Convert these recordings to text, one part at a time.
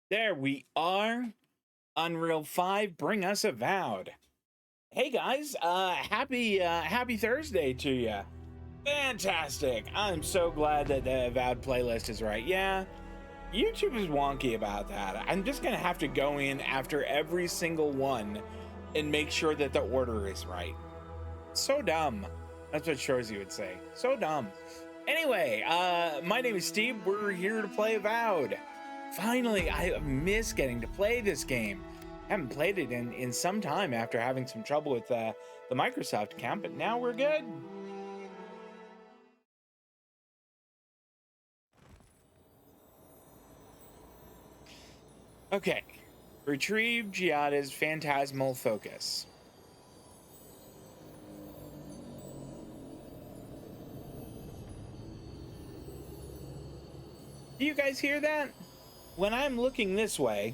There we are. Unreal 5, bring us Avowed. Hey guys, happy Thursday to you. Fantastic. I'm so glad that the Avowed playlist is right. Yeah, YouTube is wonky about that. I'm just gonna have to go in after every single one and make sure that the order is right. So dumb. That's what Shorzy would say. So dumb. Anyway, my name is Steve. We're here to play Avowed. Finally, I miss getting to play this game. Haven't played it in some time after having some trouble with the Microsoft account, but now we're good. Okay, retrieve Giatta's phantasmal focus. Do you guys hear that? When I'm looking this way,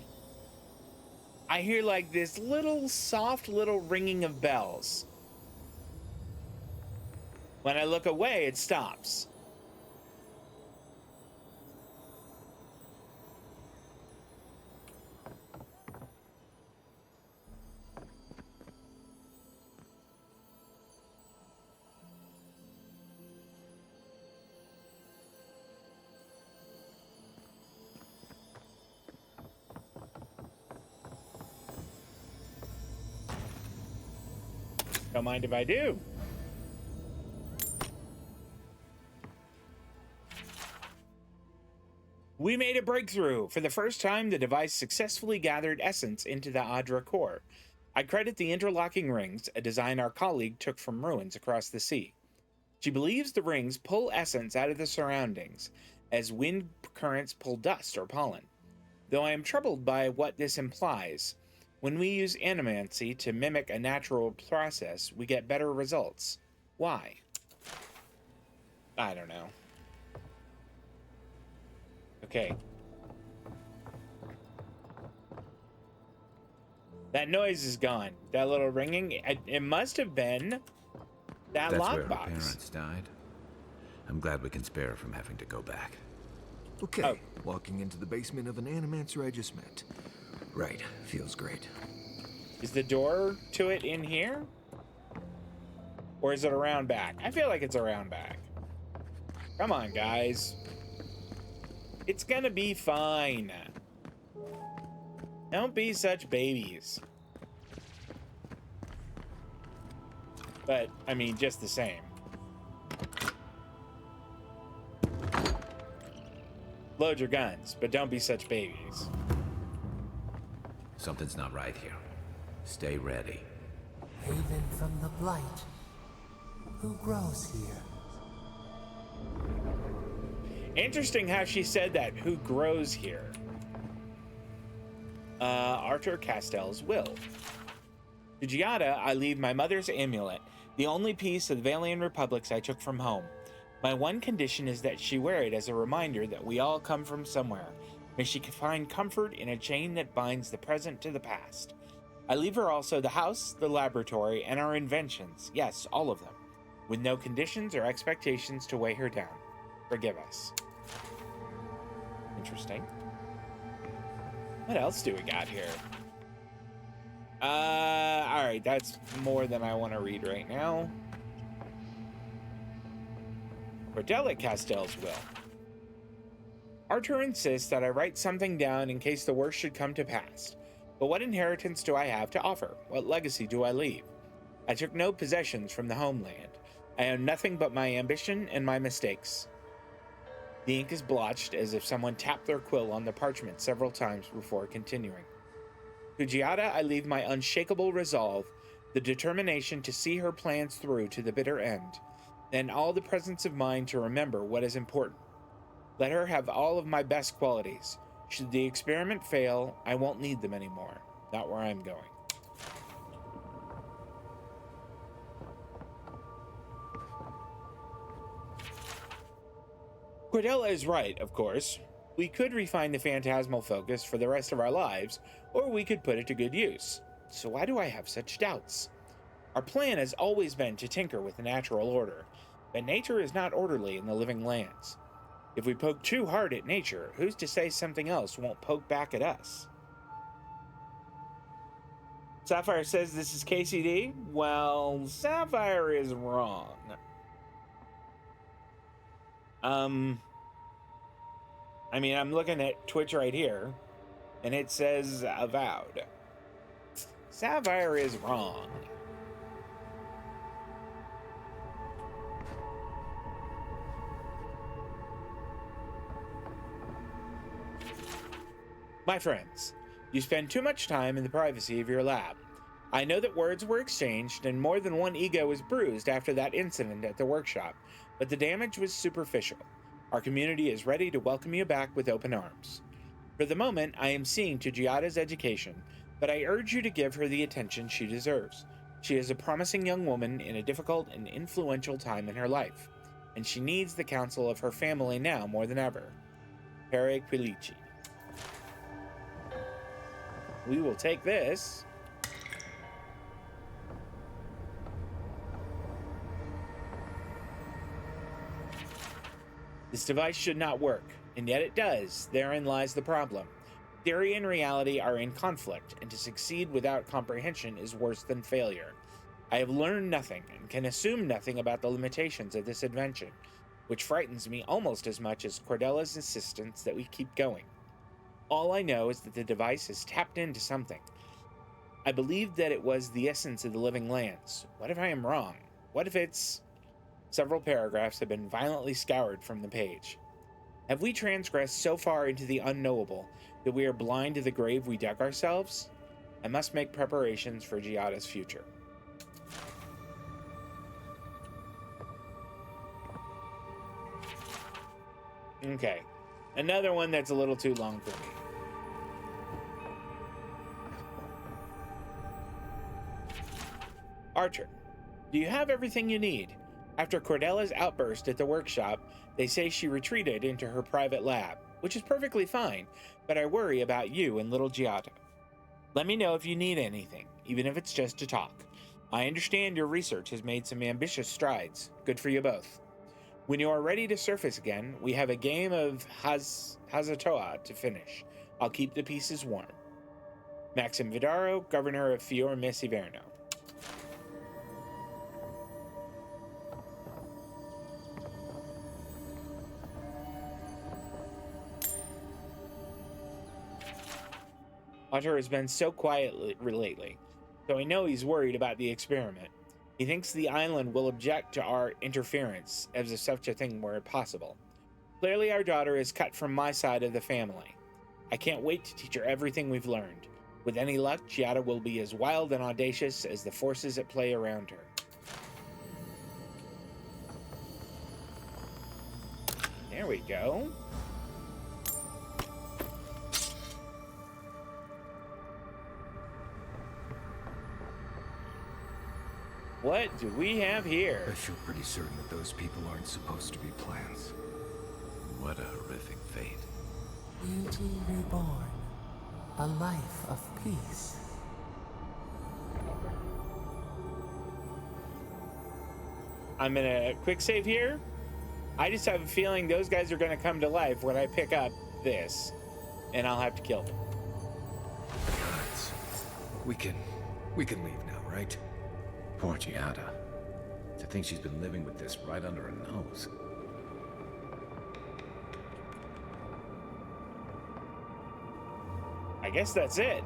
I hear like this little soft little ringing of bells. When I look away, it stops. Don't mind if I do. We made a breakthrough. For the first time, the device successfully gathered essence into the Adra core. I credit the interlocking rings, a design our colleague took from ruins across the sea. She believes the rings pull essence out of the surroundings, as wind currents pull dust or pollen. Though I am troubled by what this implies, when we use animancy to mimic a natural process, we get better results. Why? I don't know. Okay. That noise is gone. That little ringing, it must have been that lockbox. That's where her parents died. I'm glad we can spare her from having to go back. Okay, walking into the basement of an animancer I just met. Right, feels great. Is the door to it in here? Or is it around back? I feel like it's around back. Come on, guys. It's gonna be fine. Don't be such babies. But, I mean, just the same. Load your guns, but don't be such babies. Something's not right here. Stay ready. Haven from the blight. Who grows here? Interesting how she said that. Who grows here? Arthur Castell's will. To Giatta, I leave my mother's amulet, the only piece of the Valian Republics I took from home. My one condition is that she wear it as a reminder that we all come from somewhere. May she find comfort in a chain that binds the present to the past. I leave her also the house, the laboratory, and our inventions. Yes, all of them. With no conditions or expectations to weigh her down. Forgive us. Interesting. What else do we got here? Alright, that's more than I want to read right now. Cordelia Castell's will. Arthur insists that I write something down in case the worst should come to pass. But what inheritance do I have to offer? What legacy do I leave? I took no possessions from the homeland. I own nothing but my ambition and my mistakes. The ink is blotched as if someone tapped their quill on the parchment several times before continuing. To Giatta, I leave my unshakable resolve, the determination to see her plans through to the bitter end, and all the presence of mind to remember what is important. Let her have all of my best qualities. Should the experiment fail, I won't need them anymore. Not where I'm going. Cordelia is right, of course. We could refine the phantasmal focus for the rest of our lives, or we could put it to good use. So why do I have such doubts? Our plan has always been to tinker with the natural order, but nature is not orderly in the living lands. If we poke too hard at nature, who's to say something else won't poke back at us? Sapphire says this is KCD. Well, Sapphire is wrong. I mean, I'm looking at Twitch right here, and it says Avowed. Sapphire is wrong. My friends, you spend too much time in the privacy of your lab. I know that words were exchanged and more than one ego was bruised after that incident at the workshop, but the damage was superficial. Our community is ready to welcome you back with open arms. For the moment, I am seeing to Giatta's education, but I urge you to give her the attention she deserves. She is a promising young woman in a difficult and influential time in her life, and she needs the counsel of her family now more than ever. Pere Quilici. We will take this. This device should not work, and yet it does. Therein lies the problem. Theory and reality are in conflict, and to succeed without comprehension is worse than failure. I have learned nothing, and can assume nothing about the limitations of this invention, which frightens me almost as much as Cordella's insistence that we keep going. All I know is that the device has tapped into something. I believed that it was the essence of the living lands. What if I am wrong? What if it's... Several paragraphs have been violently scoured from the page. Have we transgressed so far into the unknowable that we are blind to the grave we dug ourselves? I must make preparations for Giatta's future. Okay, another one that's a little too long for me. Archer, do you have everything you need? After Cordella's outburst at the workshop, they say she retreated into her private lab, which is perfectly fine, but I worry about you and little Giatta. Let me know if you need anything, even if it's just to talk. I understand your research has made some ambitious strides. Good for you both. When you are ready to surface again, we have a game of Hazatoa to finish. I'll keep the pieces warm. Maxim Vidaro, Governor of Fior Messiverno. Otter has been so quiet lately, so I know he's worried about the experiment. He thinks the island will object to our interference, as if such a thing were possible. Clearly our daughter is cut from my side of the family. I can't wait to teach her everything we've learned. With any luck, Giatta will be as wild and audacious as the forces at play around her. There we go. What do we have here? I feel pretty certain that those people aren't supposed to be plants. What a horrific fate. Beauty reborn. A life of peace. I'm gonna quick save here. I just have a feeling those guys are gonna come to life when I pick up this, and I'll have to kill them. Gods. We can leave now, right? Poor Giatta. To think she's been living with this right under her nose. I guess that's it.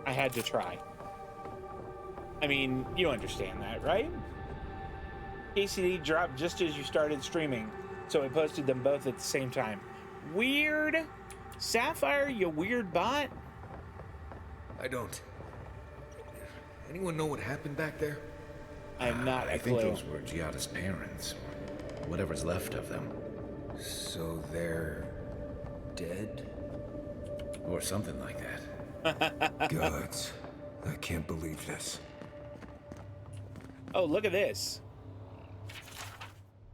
I had to try. I mean, you understand that, right? KCD dropped just as you started streaming, so I posted them both at the same time. Weird. Sapphire, you weird bot. I don't. Anyone know what happened back there? I'm not I a think clue. those were Giatta's parents, or whatever's left of them. So they're dead? Or something like that. Gods, I can't believe this. Oh, look at this.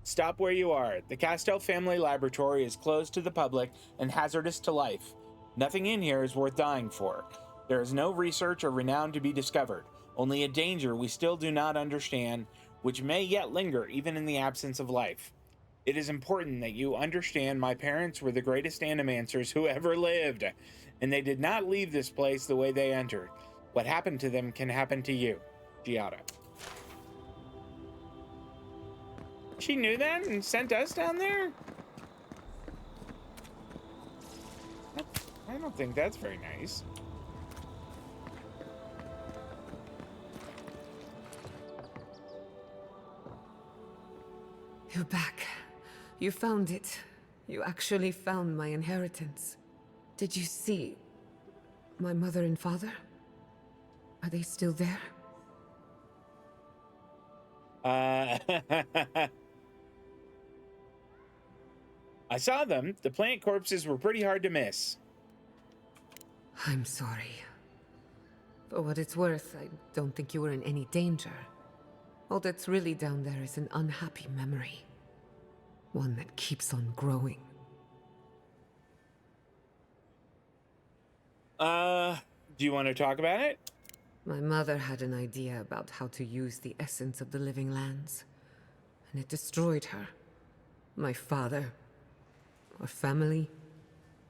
Stop where you are. The Castell family laboratory is closed to the public and hazardous to life. Nothing in here is worth dying for. There is no research or renown to be discovered, only a danger we still do not understand, which may yet linger even in the absence of life. It is important that you understand my parents were the greatest animancers who ever lived, and they did not leave this place the way they entered. What happened to them can happen to you. Giatta. She knew that and sent us down there? I don't think that's very nice. You're back. You found it. You actually found my inheritance. Did you see my mother and father? Are they still there? I saw them. The plant corpses were pretty hard to miss. I'm sorry. For what it's worth, I don't think you were in any danger. All that's really down there is an unhappy memory. One that keeps on growing. Do you want to talk about it? My mother had an idea about how to use the essence of the living lands, and it destroyed her. My father. Our family.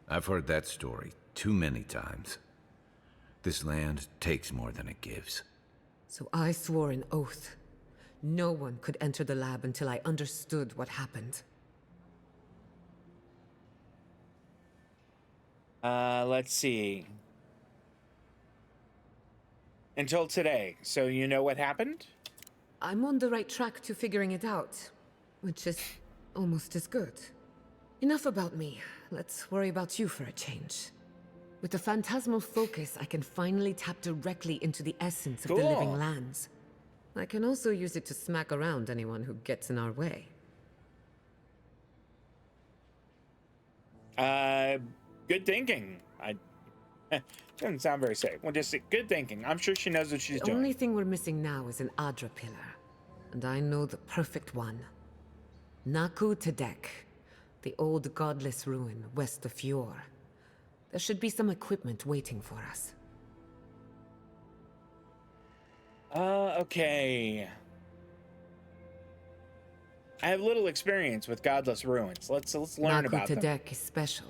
I've heard that story too many times. This land takes more than it gives. So I swore an oath. No one could enter the lab until I understood what happened. Let's see. Until today, so you know what happened? I'm on the right track to figuring it out, which is almost as good. Enough about me. Let's worry about you for a change. With the phantasmal focus, I can finally tap directly into the essence of the living Cool. lands. I can also use it to smack around anyone who gets in our way. Good thinking. Doesn't sound very safe. Well, just good thinking. I'm sure she knows what she's The doing. only thing we're missing now is an Adra pillar. And I know the perfect one. Naku Tedek, the old godless ruin west of Fjord. There should be some equipment waiting for us. Okay. I have little experience with godless ruins. Let's learn about them. Tedek is special.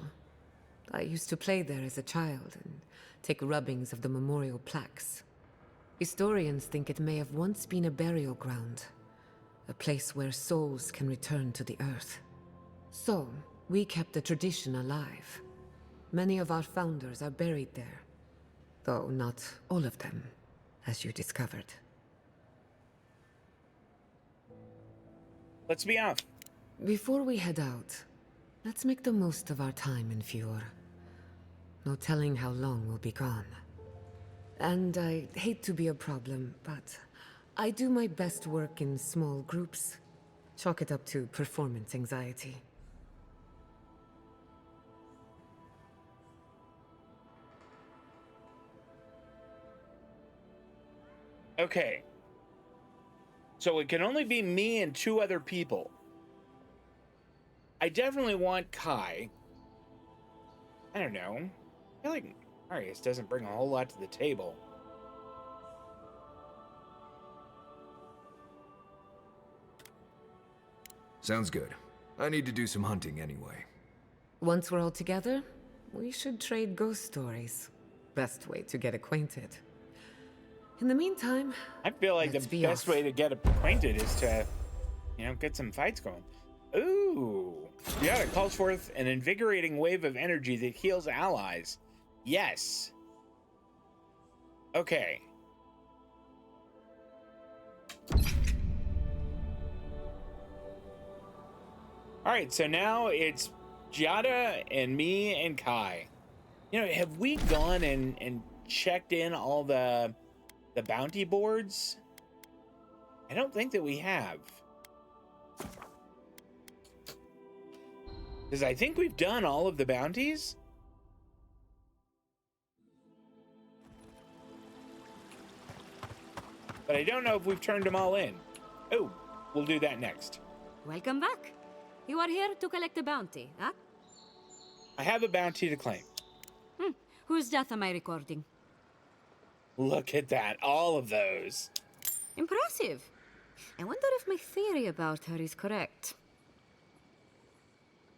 I used to play there as a child and take rubbings of the memorial plaques. Historians think it may have once been a burial ground, a place where souls can return to the earth. So, we kept the tradition alive. Many of our founders are buried there, though not all of them, as you discovered. Let's be off. Before we head out, let's make the most of our time in Fjord. No telling how long we'll be gone. And I hate to be a problem, but I do my best work in small groups. Chalk it up to performance anxiety. Okay. So it can only be me and 2 other people. I definitely want Kai. I don't know. I feel like Marius doesn't bring a whole lot to the table. Sounds good. I need to do some hunting anyway. Once we're all together, we should trade ghost stories. Best way to get acquainted. In the meantime, I feel like let's the be best off. way to get acquainted is to, get some fights going. Ooh. Giatta calls forth an invigorating wave of energy that heals allies. Yes. Okay. Alright, so now it's Giatta and me and Kai. Have we gone and checked in all the bounty boards? I don't think that we have. Because I think we've done all of the bounties. but I don't know if we've turned them all in. Oh, we'll do that next. Welcome back. You are here to collect a bounty, huh? I have a bounty to claim. Whose death am I recording? Look at that, all of those. Impressive. I wonder if my theory about her is correct.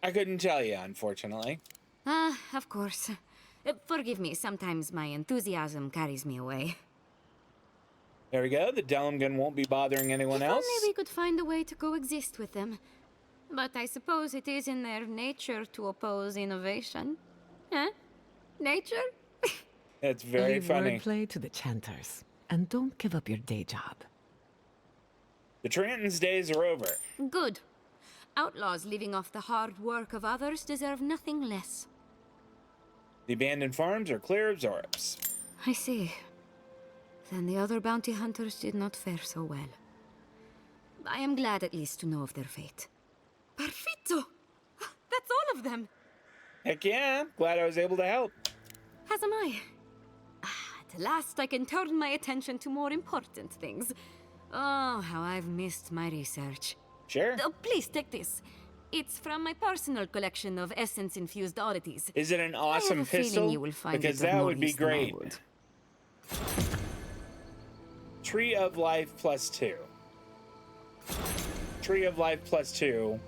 I couldn't tell you, unfortunately. Ah, of course. Forgive me, sometimes my enthusiasm carries me away. There we go, the Delmgun won't be bothering anyone If else. only we could find a way to coexist with them. But I suppose it is in their nature to oppose innovation. Huh? Nature? It's very Leave funny. wordplay to the chanters, and don't give up your day job. The Trenton's days are over. Good. Outlaws living off the hard work of others deserve nothing less. The abandoned farms are clear of Zorps. I see. Then the other bounty hunters did not fare so well. I am glad at least to know of their fate. Perfetto! That's all of them! Heck yeah, glad I was able to help. As am I. At last I can turn my attention to more important things. Oh, how I've missed my research. Sure. Oh, please take this. It's from my personal collection of essence-infused oddities. Is it an I awesome have a feeling pistol? you will find Because it of that more would be use than I great. would. Tree of Life +2. Tree of Life +2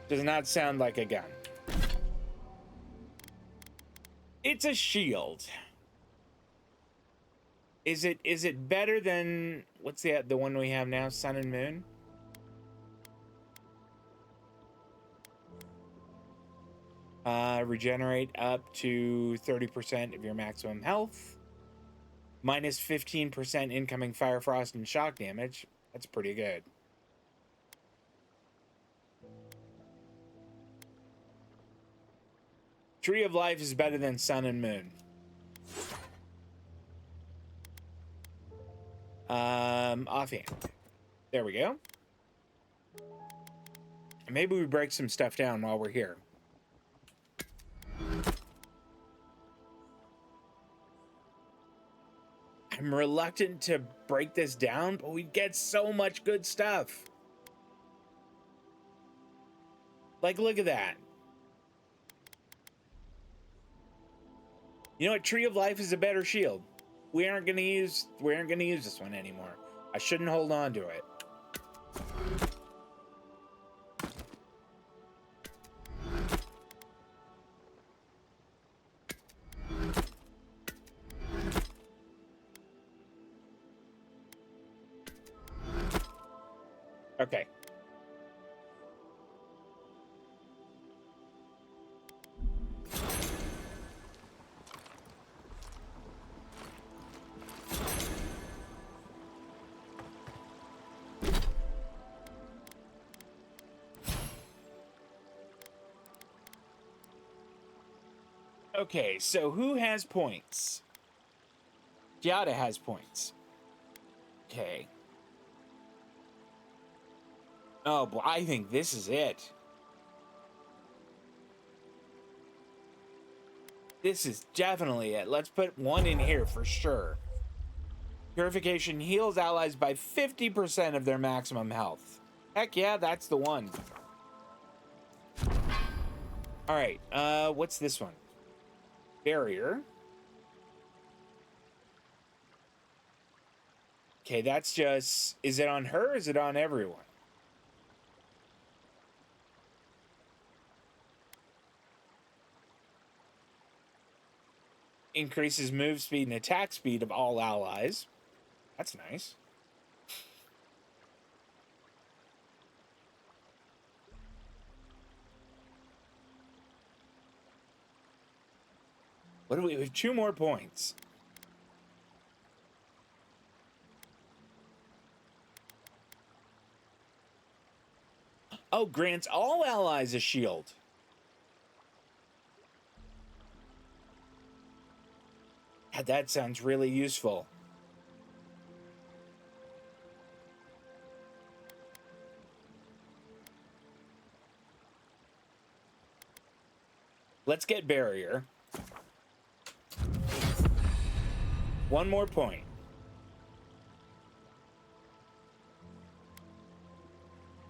does not sound like a gun. It's a shield. Is it better than what's the one we have now, Sun and Moon? Regenerate up to 30% of your maximum health. Minus 15% incoming fire, frost, and shock damage. That's pretty good. Tree of Life is better than Sun and Moon. Offhand. There we go. Maybe we break some stuff down while we're here. I'm reluctant to break this down, but we get so much good stuff. Like, look at that. You know what? Tree of Life is a better shield. We aren't gonna use this one anymore. I shouldn't hold on to it. Okay. Okay, so who has points? Giatta has points. Okay. Oh, boy, I think this is it. This is definitely it. Let's put one in here for sure. Purification heals allies by 50% of their maximum health. Heck yeah, that's the one. All right, what's this one? Barrier. Okay, that's just... Is it on her or is it on everyone? Increases move speed and attack speed of all allies. That's nice. What do we have? 2 more points. Oh, grants all allies a shield. Yeah, that sounds really useful. Let's get barrier. 1 more point.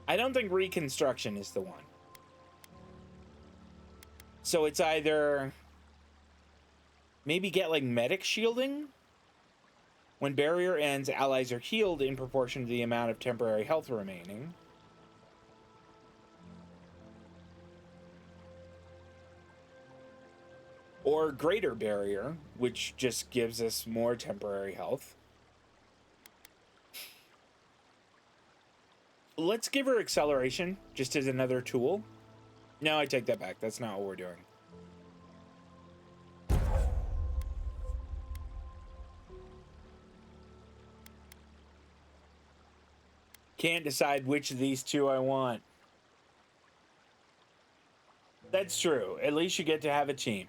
I don't think reconstruction is the one. So it's either maybe get like medic shielding. When barrier ends, allies are healed in proportion to the amount of temporary health remaining. Or greater barrier, which just gives us more temporary health. Let's give her acceleration, just as another tool. No, I take that back. That's not what we're doing. Can't decide which of these two I want. That's true. At least you get to have a team.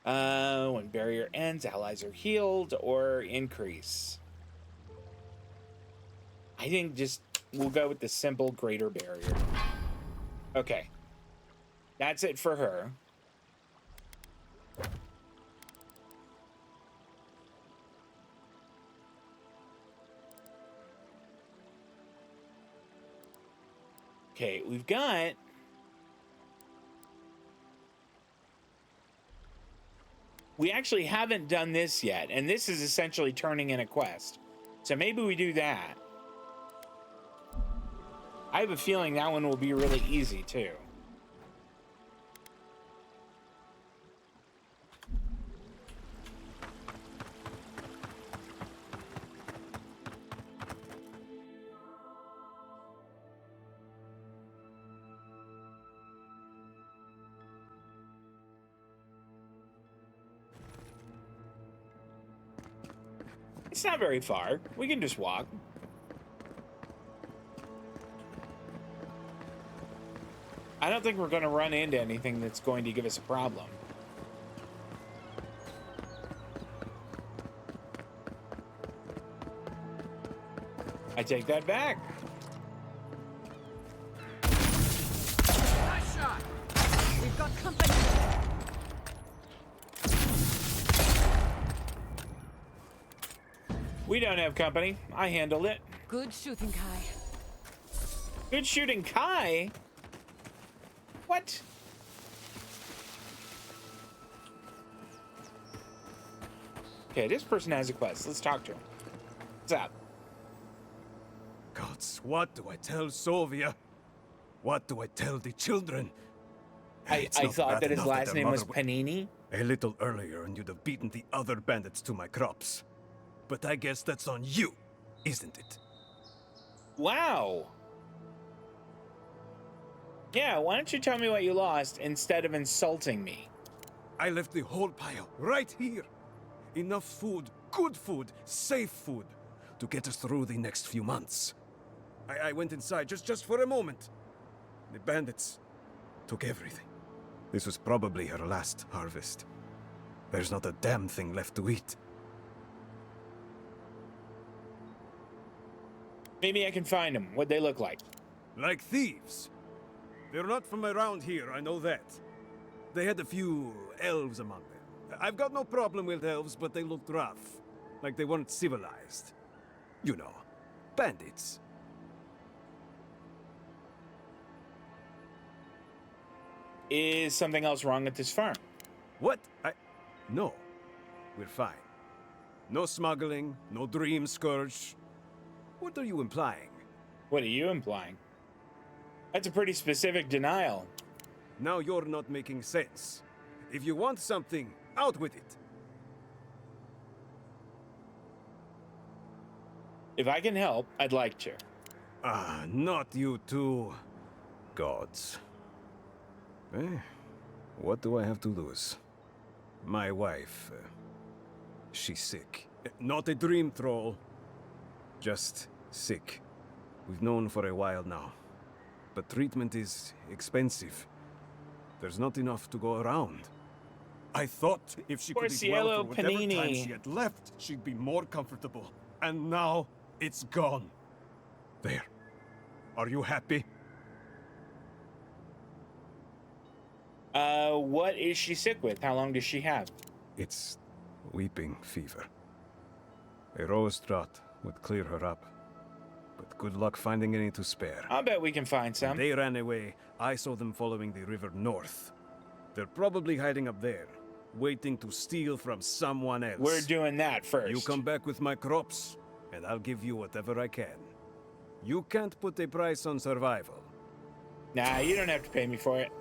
When barrier ends, allies are healed or increase. I think just we'll go with the simple greater barrier. Okay. That's it for her. Okay, we've got... We actually haven't done this yet, and this is essentially turning in a quest. So maybe we do that. I have a feeling that one will be really easy, too. It's not very far. We can just walk. I don't think we're going to run into anything that's going to give us a problem. I take that back. Nice shot. We've got company. We don't have company. I handled it. Good shooting, Kai. Good shooting, Kai. What? Okay, this person has a quest. Let's talk to him. What's up? Gods, what do I tell Sovia? What do I tell the children? I It's not thought bad that his enough last their name was mother Panini. A little earlier and you'd have beaten the other bandits to my crops. But I guess that's on you, isn't it? Wow. Yeah, why don't you tell me what you lost instead of insulting me? I left the whole pile right here. Enough food, good food, safe food, to get us through the next few months. I went inside just for a moment. The bandits took everything. This was probably her last harvest. There's not a damn thing left to eat. Maybe I can find them. What'd they look like? Like thieves. They're not from around here, I know that. They had a few elves among them. I've got no problem with elves, but they looked rough. Like they weren't civilized. You know, bandits. Is something else wrong with this farm? What? No. We're fine. No smuggling, no dream scourge. What are you implying? What are you implying? That's a pretty specific denial. Now you're not making sense. If you want something, out with it. If I can help, I'd like to. Ah, not you two. Gods. Eh, what do I have to lose? My wife, she's sick. Not a dream troll. Just sick. We've known for a while now. But treatment is expensive. There's not enough to go around. I thought if she could eat well for whatever time she had left, she'd be more comfortable. And now, it's gone. There. Are you happy? What is she sick with? How long does she have? It's weeping fever. A rose draught would clear her up. but good luck finding any to spare. I'll bet we can find some. They ran away. I saw them following the river north. They're probably hiding up there, waiting to steal from someone else. We're doing that first. You come back with my crops, and I'll give you whatever I can. You can't put a price on survival. Nah, you don't have to pay me for it.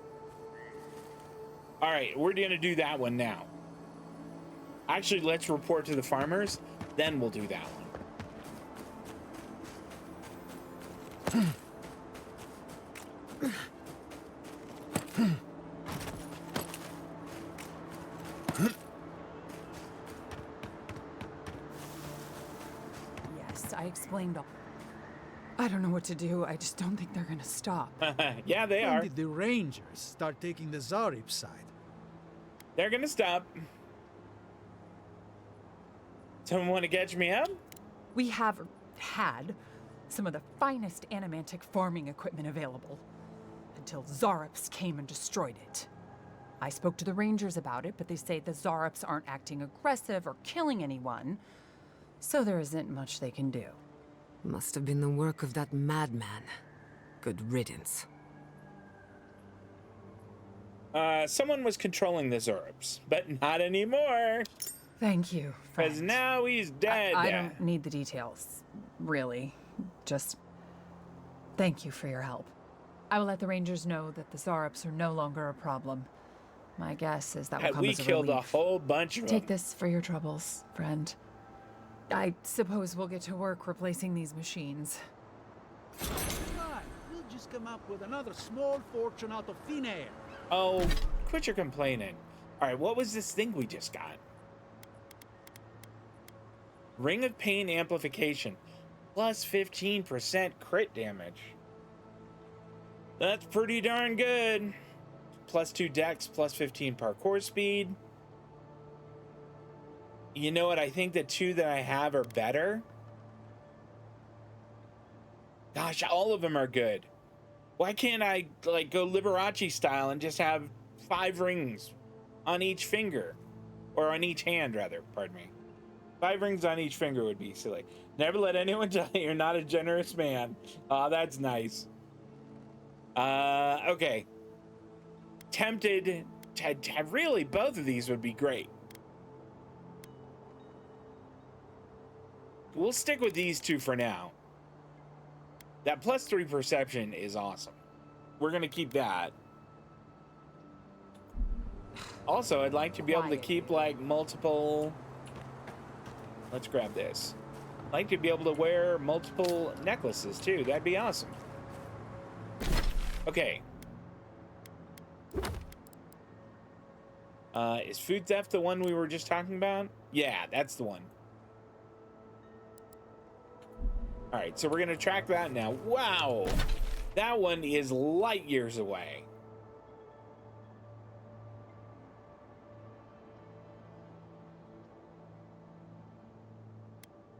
All right, we're gonna do that one now. Actually, let's report to the farmers, then we'll do that one. Yes, I explained all. I don't know what to do. I just don't think they're gonna stop. Yeah, they When are. did the Rangers start taking the Zarib side? They're gonna stop. Someone want to catch me up? We have had some of the finest animantic farming equipment available until Zarops came and destroyed it. I spoke to the Rangers about it, but they say the Zarops aren't acting aggressive or killing anyone, so there isn't much they can do. Must have been the work of that madman. Good riddance. Someone was controlling the Zorobs, but not anymore. Thank you, Because friend. now he's dead. I don't need the details, really. Just thank you for your help. I will let the Rangers know that the Zarops are no longer a problem. My guess is that will come We as a killed relief. a whole bunch of Take them. this for your troubles, friend. I suppose we'll get to work replacing these machines. Right, we'll just come up with another small fortune out of thin air. Oh, quit your complaining. All right, what was this thing we just got? Ring of Pain Amplification. Plus 15% crit damage. That's pretty darn good. Plus 2 dex, plus 15 parkour speed. You know what? I think the two that I have are better. Gosh, all of them are good. Why can't I like go Liberace style and just have 5 rings on each finger? Or on each hand, rather, pardon me. 5 rings on each finger would be silly. Never let anyone tell you you're not a generous man. Oh, that's nice. Okay. Tempted to really, both of these would be great. We'll stick with these two for now. That plus 3 perception is awesome. We're gonna keep that. Also, I'd like to be able to keep like multiple. Let's grab this. I'd like to be able to wear multiple necklaces too. That'd be awesome. Okay. Is food theft the one we were just talking about? Yeah, that's the one. All right, so we're gonna track that now. Wow, that one is light years away.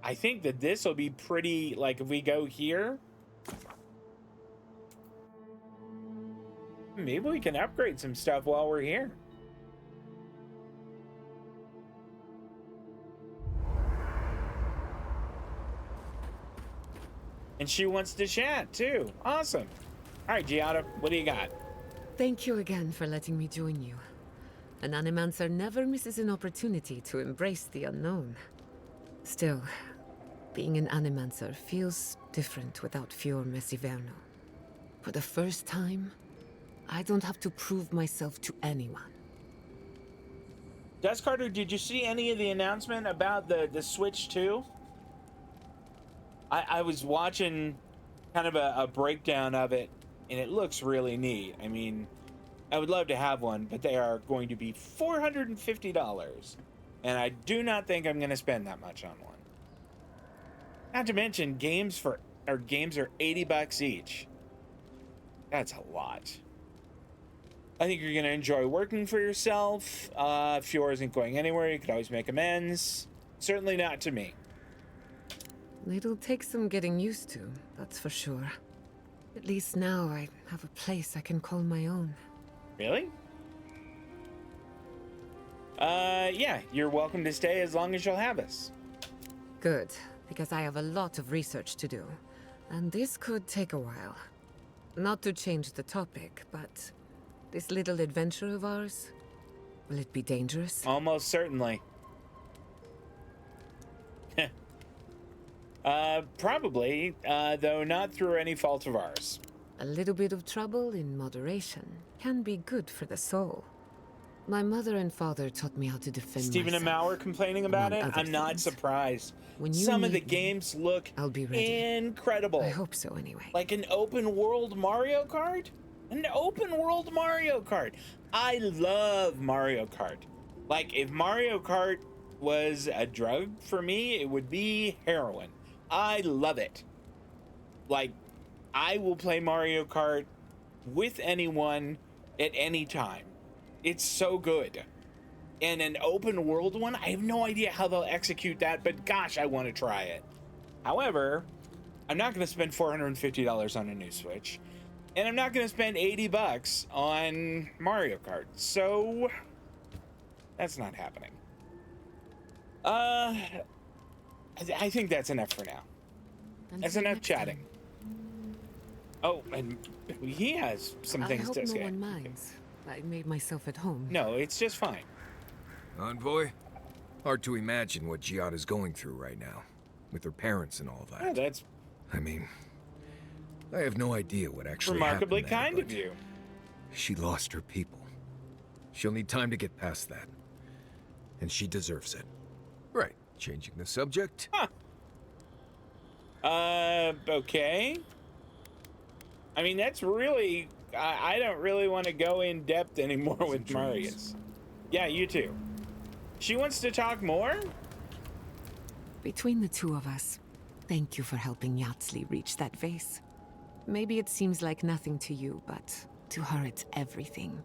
I think that this will be pretty, like if we go here, maybe we can upgrade some stuff while we're here. And she wants to chat too. Awesome. All right, Giatta, what do you got? Thank you again for letting me join you. An animancer never misses an opportunity to embrace the unknown. Still, being an animancer feels different without Fior Messiverno. For the first time, I don't have to prove myself to anyone. Dust Carter, did you see any of the announcement about the Switch 2? I was watching kind of a breakdown of it, and it looks really neat. I mean, I would love to have one, but they are going to be $450, and I do not think I'm going to spend that much on one. Not to mention, games are $80 each. That's a lot. I think you're going to enjoy working for yourself. If yours isn't going anywhere, you could always make amends. Certainly not to me. It'll take some getting used to, that's for sure. At least now I have a place I can call my own. Really? Yeah, you're welcome to stay as long as you'll have us. Good, because I have a lot of research to do. And this could take a while. Not to change the topic, but this little adventure of ours, will it be dangerous? Almost certainly. Probably, though not through any fault of ours. A little bit of trouble in moderation can be good for the soul. My mother and father taught me how to defend Stephen and Mao myself. are complaining about it. among other I'm not things. surprised. When you Some of the need me, games look I'll be ready. incredible. I hope so anyway. Like an open world Mario Kart? An open world Mario Kart. I love Mario Kart. Like, if Mario Kart was a drug for me, it would be heroin. I love it. Like, I will play Mario Kart with anyone at any time. It's so good. And an open world one, I have no idea how they'll execute that, but gosh, I want to try it. However, I'm not going to spend $450 on a new Switch, and I'm not going to spend 80 bucks on Mario Kart. So that's not happening. I think that's enough for now. That's enough chatting. Oh, and he has some things to say. I hope no one minds. I made myself at home. No, it's just fine. Envoy? Hard to imagine what Giatta's going through right now, with her parents and all that. Yeah, that's I mean, I have no idea what actually remarkably happened there, kind of but you. She lost her people. She'll need time to get past that. And she deserves it. Right, changing the subject? Huh. Okay. I mean, that's really... I don't really want to go in depth anymore with Marius. Yeah, you too. She wants to talk more? Between the two of us, thank you for helping Yatsli reach that vase. Maybe it seems like nothing to you, but to her it's everything.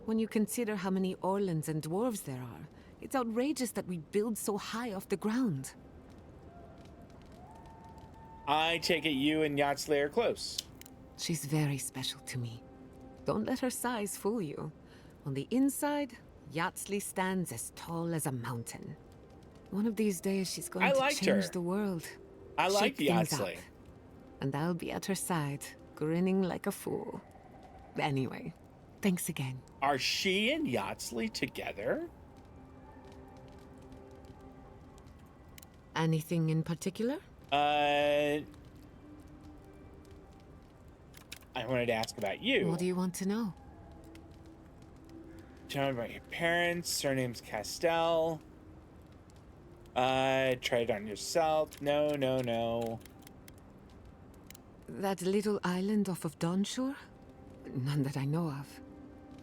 When you consider how many Orlans and dwarves there are, it's outrageous that we build so high off the ground. I take it you and Yatsli are close. She's very special to me. Don't let her size fool you. On the inside, Yatsli stands as tall as a mountain. One of these days, she's going to change the world. I like shake things Yatsli. up. And I'll be at her side, grinning like a fool. Anyway, thanks again. Are she and Yatsli together? Anything in particular? I wanted to ask about you. What do you want to know? Tell me about your parents. Surname's Castell. Try it on yourself. No, no, no. That little island off of Dawnshore? None that I know of.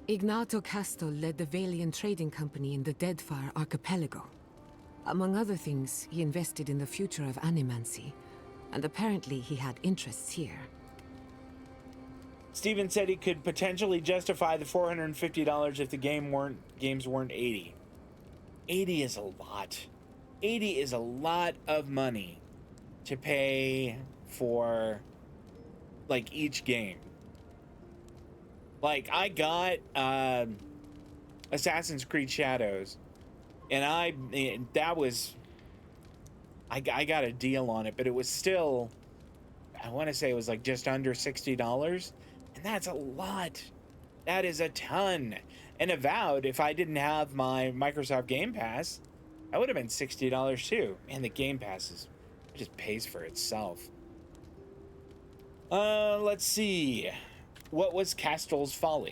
Ignato Castel led the Valian trading company in the Deadfire archipelago. Among other things, he invested in the future of animancy, and apparently he had interests here. Steven said he could potentially justify the $450 if the games weren't 80. 80 is a lot. 80 is a lot of money to pay for, like, each game. Like, I got Assassin's Creed Shadows, and I got a deal on it, but it was still, I want to say it was like just under $60. And that's a lot. That is a ton. And Avowed, if I didn't have my Microsoft Game Pass, that would have been $60 too. And the Game Pass it just pays for itself. Let's see. What was Castell's folly?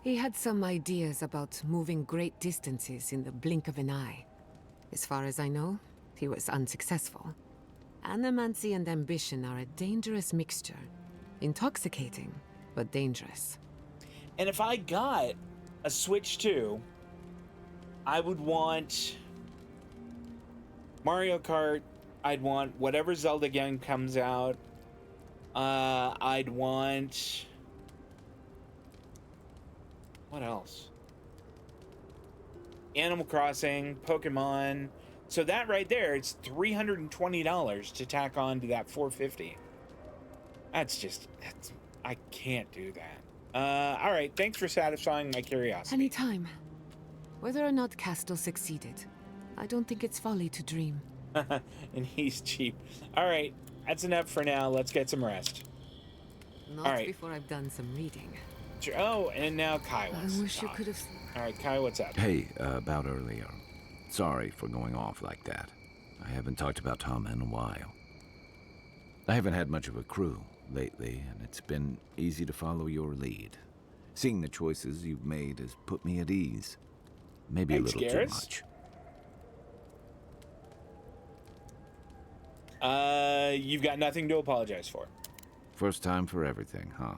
He had some ideas about moving great distances in the blink of an eye. As far as I know, he was unsuccessful. Animancy and ambition are a dangerous mixture. Intoxicating, but dangerous. And if I got a Switch 2, I would want Mario Kart. I'd want whatever Zelda game comes out. I'd want... What else? Animal Crossing, Pokemon. So that right there, it's $320 to tack on to that $450. I can't do that. All right, thanks for satisfying my curiosity. Anytime. Whether or not Castel succeeded, I don't think it's folly to dream. And he's cheap. All right, That's enough for now. Let's get some rest. Not All right. before I've done some reading. Oh, and now Kai I wants to wish you talk. could have... All right, Kai, what's up? Hey, about earlier. Sorry for going off like that. I haven't talked about Tom in a while. I haven't had much of a crew lately, and it's been easy to follow your lead. Seeing the choices you've made has put me at ease. Maybe Thanks, a little Garrus. too much. You've got nothing to apologize for. First time for everything, huh?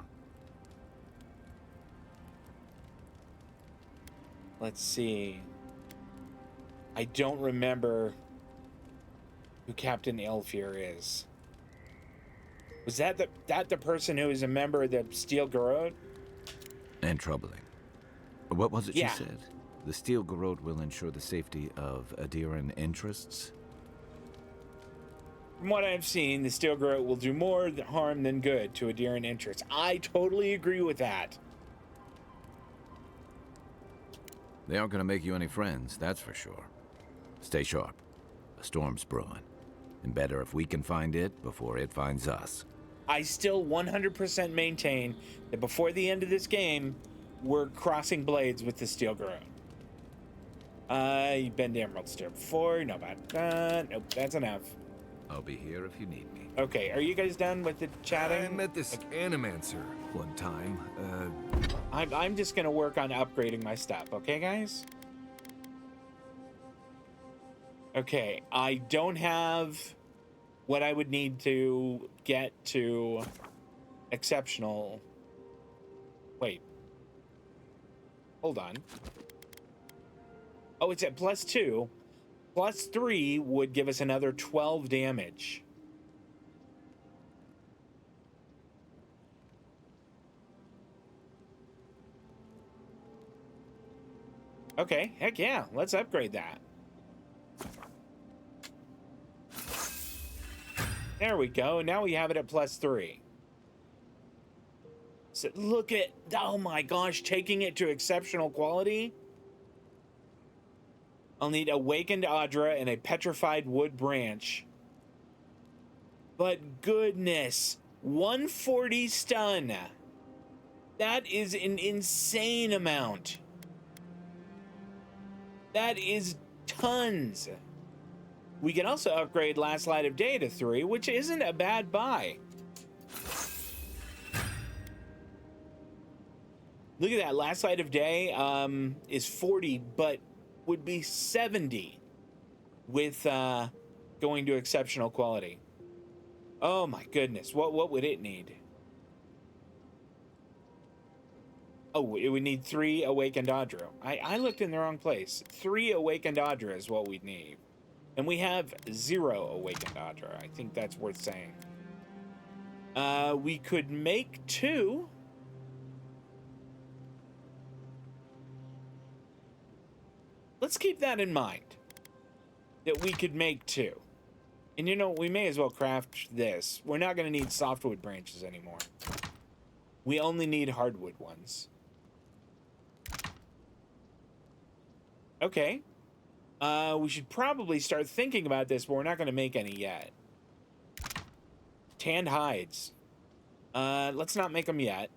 Let's see. I don't remember who Captain Elfir is. Was that the person who is a member of the Steel Garotte? And troubling. What was it Yeah. she said? The Steel Garotte will ensure the safety of Adiran interests? From what I've seen, the Steel Garotte will do more harm than good to Adiran interests. I totally agree with that. They aren't going to make you any friends, that's for sure. Stay sharp. A storm's brewing. And better if we can find it before it finds us. I still 100% maintain that before the end of this game, we're crossing blades with the Steel Garotte. You've been to Emerald Stair before. No, nope, that's enough. I'll be here if you need me. Okay, are you guys done with the chatting? I met this animancer one time. I'm just gonna work on upgrading my stuff, okay, guys? Okay, I don't have what I would need to get to exceptional. Wait. Hold on. Oh, it's at +2. +3 would give us another 12 damage. Okay, heck yeah, let's upgrade that. There we go, now we have it at +3. So look at, oh my gosh, taking it to exceptional quality. I'll need Awakened Audra and a Petrified Wood Branch. But goodness, 140 stun. That is an insane amount. That is tons. We can also upgrade Last Light of Day to 3, which isn't a bad buy. Look at that, Last Light of Day is 40, but would be 70 with going to exceptional quality. Oh my goodness, what would it need? Oh, it would need 3 Awakened Audra. I looked in the wrong place. 3 Awakened Audra is what we'd need. And we have 0 Awakened Audra. I think that's worth saying. We could make 2. Let's keep that in mind. That we could make 2. And you know, we may as well craft this. We're not going to need softwood branches anymore. We only need hardwood ones. Okay. We should probably start thinking about this, but we're not going to make any yet. Tanned hides. Let's not make them yet.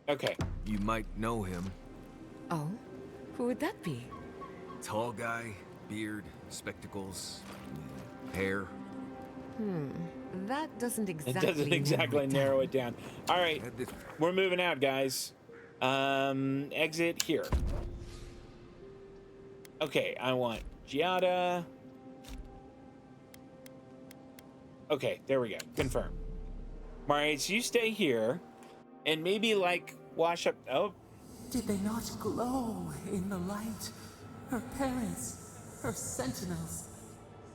Okay. You might know him. Oh? Who would that be? Tall guy, beard, spectacles, hair. That doesn't exactly... It doesn't exactly narrow it down. All right. We're moving out, guys. Exit here. Okay, I want Giatta. Okay, there we go. Confirm. Marius, you stay here. And maybe, like, wash up... Oh. Did they not glow in the light? Her parents, her sentinels.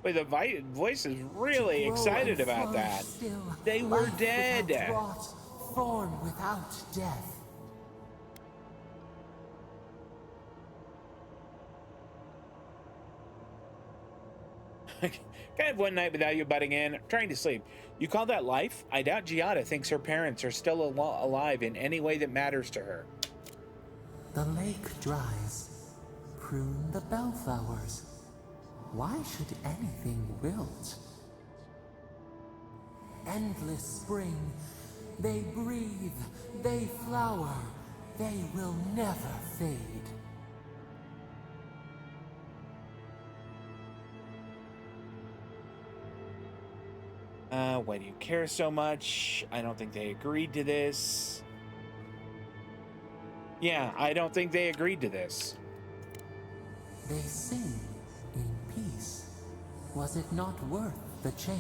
Wait, the voice is really excited about that. Still, They were life dead. without rot, form without death. Can I have one night without you butting in? I'm trying to sleep. You call that life? I doubt Giatta thinks her parents are still alive in any way that matters to her. The lake dries. Prune the bellflowers. Why should anything wilt? endless spring. They breathe, they flower, they will never fade. Why do you care so much? I don't think they agreed to this. Yeah, I don't think they agreed to this. They sing in peace. Was it not worth the change?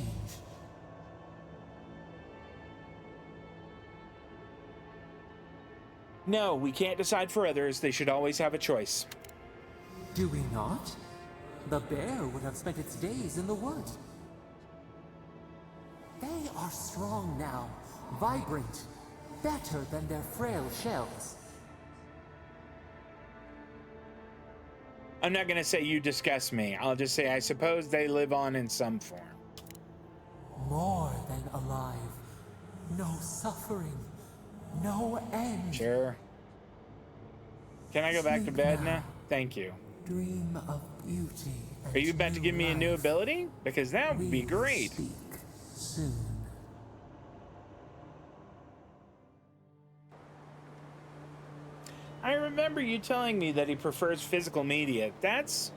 No, we can't decide for others. They should always have a choice. Do we not? The bear would have spent its days in the wood. They are strong now, vibrant, better than their frail shells. I'm not gonna say you disgust me. I'll just say I suppose they live on in some form. More than alive. No suffering. No end. Sure. Can I go back to Sleep bed now. now? Thank you. Dream of beauty. Are you about to give me a new life. ability? Because that would be We great. Speak soon. I remember you telling me that he prefers physical media. That's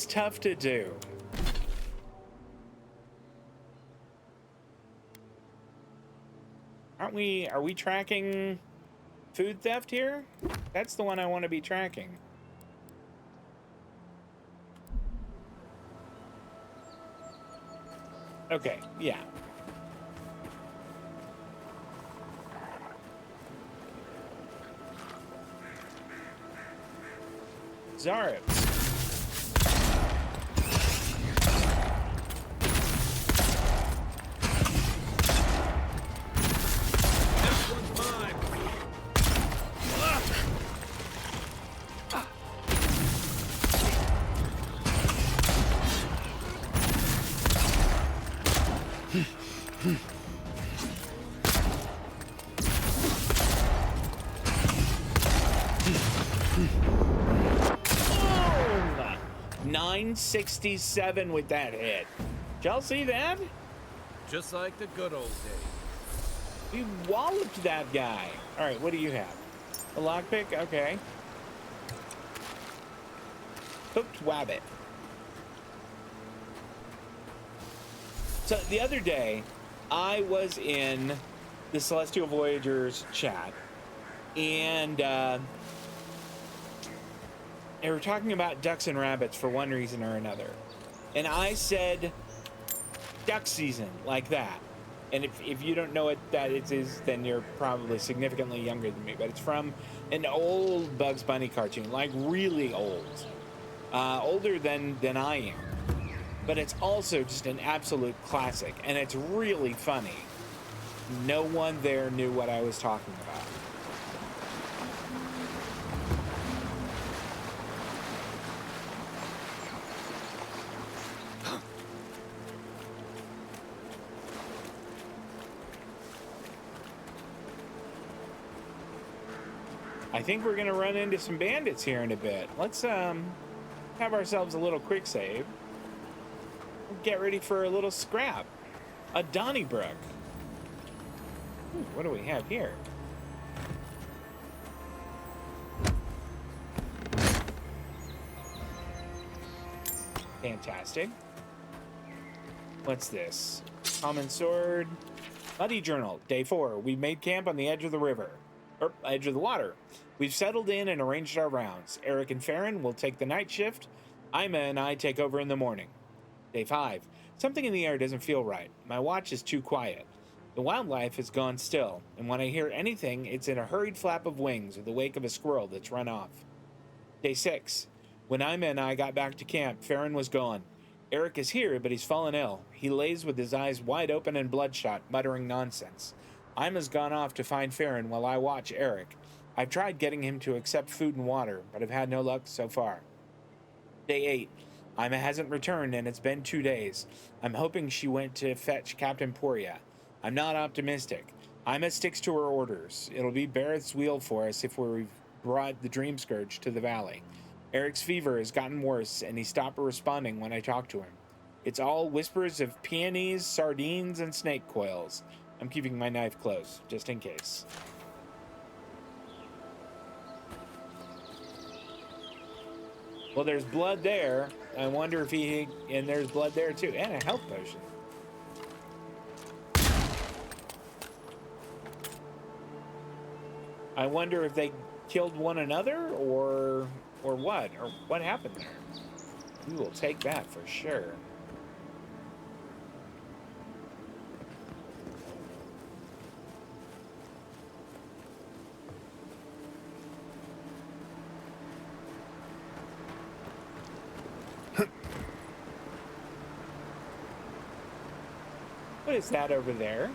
tough to do. Are we tracking food theft here? That's the one I want to be tracking. Okay, yeah. Zarep. Boom! 967 with that hit. Did y'all see that? Just like the good old days. We walloped that guy. All right, what do you have? A lockpick? Okay. Hooked wabbit. So the other day, I was in the Celestial Voyagers chat, and they were talking about ducks and rabbits for one reason or another. And I said, duck season, like that. And if you don't know what that is, then you're probably significantly younger than me. But it's from an old Bugs Bunny cartoon, like really old. Older than I am. But it's also just an absolute classic. And it's really funny. No one there knew what I was talking about. I think we're gonna run into some bandits here in a bit. Let's have ourselves a little quick save. Get ready for a little scrap. A Donnybrook. Ooh, what do we have here? Fantastic. What's this? Common sword. Muddy journal. Day 4. We made camp on the edge of the river. Or edge of the water. We've settled in and arranged our rounds. Eric and Farron will take the night shift. Ima and I take over in the morning. Day 5. Something in the air doesn't feel right. My watch is too quiet. The wildlife has gone still, and when I hear anything, it's in a hurried flap of wings or the wake of a squirrel that's run off. Day 6. When Ima and I got back to camp, Farron was gone. Eric is here, but he's fallen ill. He lays with his eyes wide open and bloodshot, muttering nonsense. Ima's gone off to find Farron while I watch Eric. I've tried getting him to accept food and water, but I've had no luck so far. Day 8. Ima hasn't returned, and it's been 2 days. I'm hoping she went to fetch Captain Poria. I'm not optimistic. Ima sticks to her orders. It'll be Barrett's wheel for us if we've brought the Dream Scourge to the valley. Eric's fever has gotten worse, and he stopped responding when I talked to him. It's all whispers of peonies, sardines, and snake coils. I'm keeping my knife close, just in case. Well, there's blood there. I wonder if he... And there's blood there, too. And a health potion. I wonder if they killed one another, or what? Or what happened there? We will take that for sure. What is that over there?